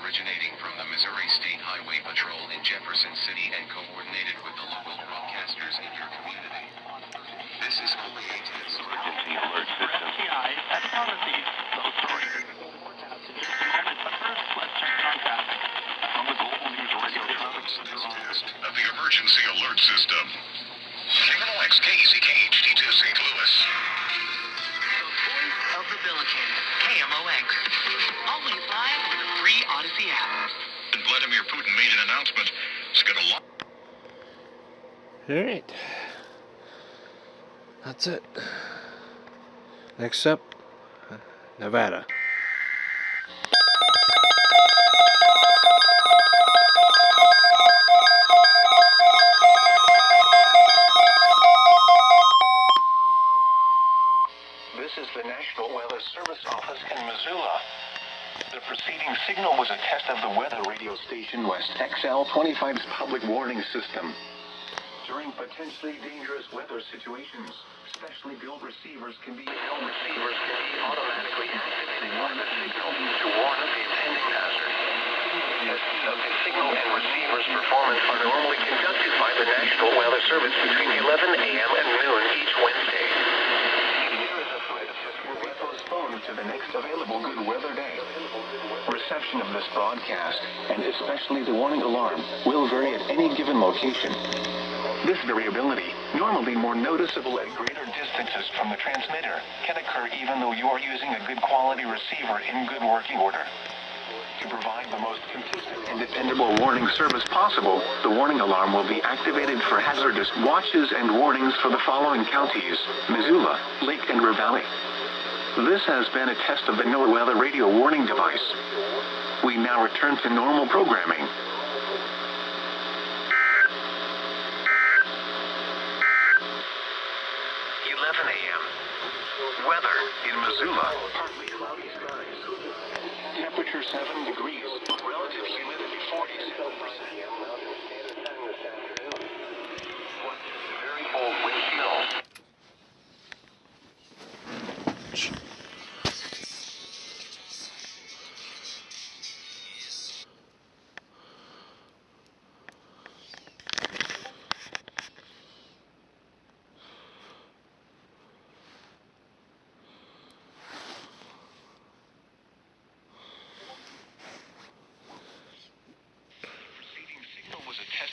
originating from the Missouri State Highway Patrol in Jefferson City and coordinated with the local broadcasters in your community. This is only a test emergency alert system. Of the emergency alert system. KMOX KEZK HD2 St. Louis. The voice of the Billiken, KMOX. Always live with a free Odyssey app. Vladimir Putin made an announcement. It's going to... Alright. That's it. Next up, Nevada. This is the National Weather Service Office in Missoula. The preceding signal was a test of the weather radio station West XL 25's public warning system. During potentially dangerous weather situations, specially built receivers can be automatically activated when the signal to warn of the impending hazard. Testing of the signal and receiver's performance are normally conducted by the National Weather Service between 11 a.m. and noon each Wednesday. If there is a threat, test will be postponed to the next available good weather day. Reception of this broadcast, and especially the warning alarm, will vary at any given location. This variability, normally more noticeable at greater distances from the transmitter, can occur even though you are using a good quality receiver in good working order. To provide the most consistent and dependable warning service possible, the warning alarm will be activated for hazardous watches and warnings for the following counties: Missoula, Lake and Ravalli. This has been a test of the NOAA radio warning device. We now return to normal programming. 11 a.m. Weather in Missoula. Partly cloudy skies. Temperature 7 degrees. Relative humidity 47%. Very cold wind chill.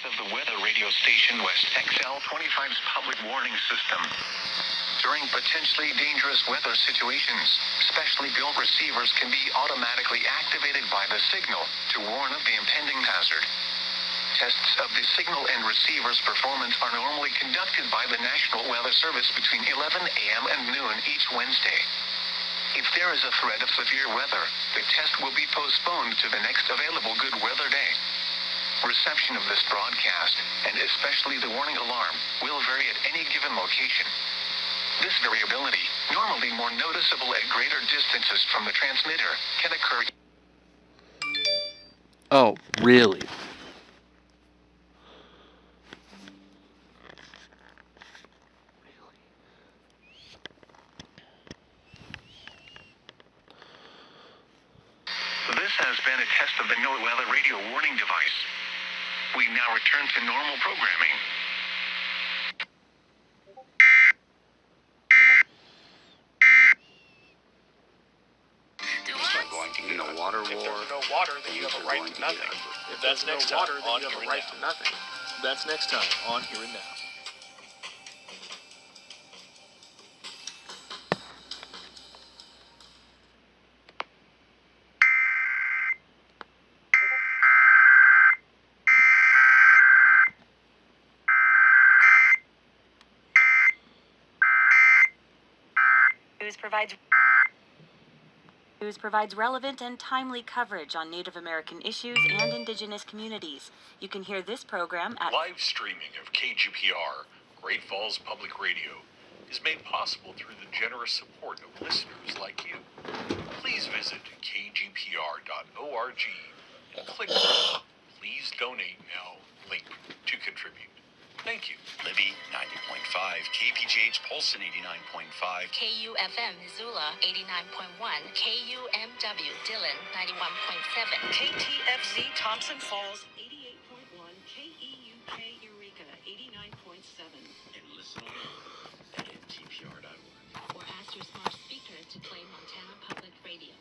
Of the weather radio station West XL 25's public warning system. During potentially dangerous weather situations, specially built receivers can be automatically activated by the signal to warn of the impending hazard. Tests of the signal and receiver's performance are normally conducted by the National Weather Service between 11 a.m. and noon each Wednesday. If there is a threat of severe weather, the test will be postponed to the next available good weather day. Reception of this broadcast, and especially the warning alarm, will vary at any given location. This variability, normally more noticeable at greater distances from the transmitter, can occur. Oh, really? This has been a test of the NOAA radio warning device. We now return to normal programming. In a water war. If there's no water, then you have a right to nothing. If that's next time on Here and Now. That's next time on Here and Now. News provides relevant and timely coverage on Native American issues and indigenous communities. You can hear this program at live streaming of KGPR, Great Falls Public Radio, is made possible through the generous support of listeners like you. Please visit kgpr.org and click the Please Donate Now link to contribute. Thank you. Libby 90.5, KPGH Polson 89.5, KUFM Missoula 89.1, KUMW Dillon 91.7, KTFZ Thompson Falls 88.1, KEUK Eureka 89.7. And listen online at ntpr.org. Or ask your smart speaker to play Montana Public Radio.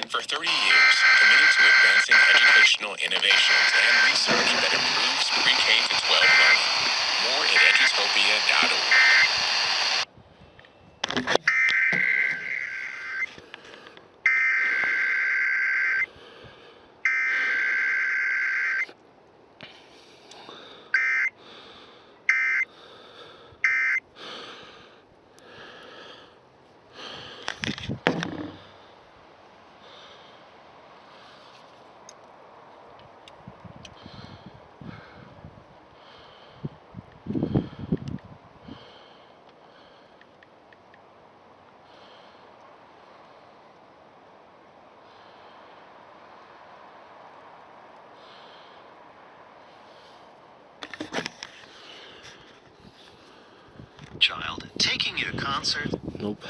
For 30 years, committed to advancing educational innovations and research that improves pre-K to 12 learning. More at edutopia.org. child, taking you to concerts. Nope.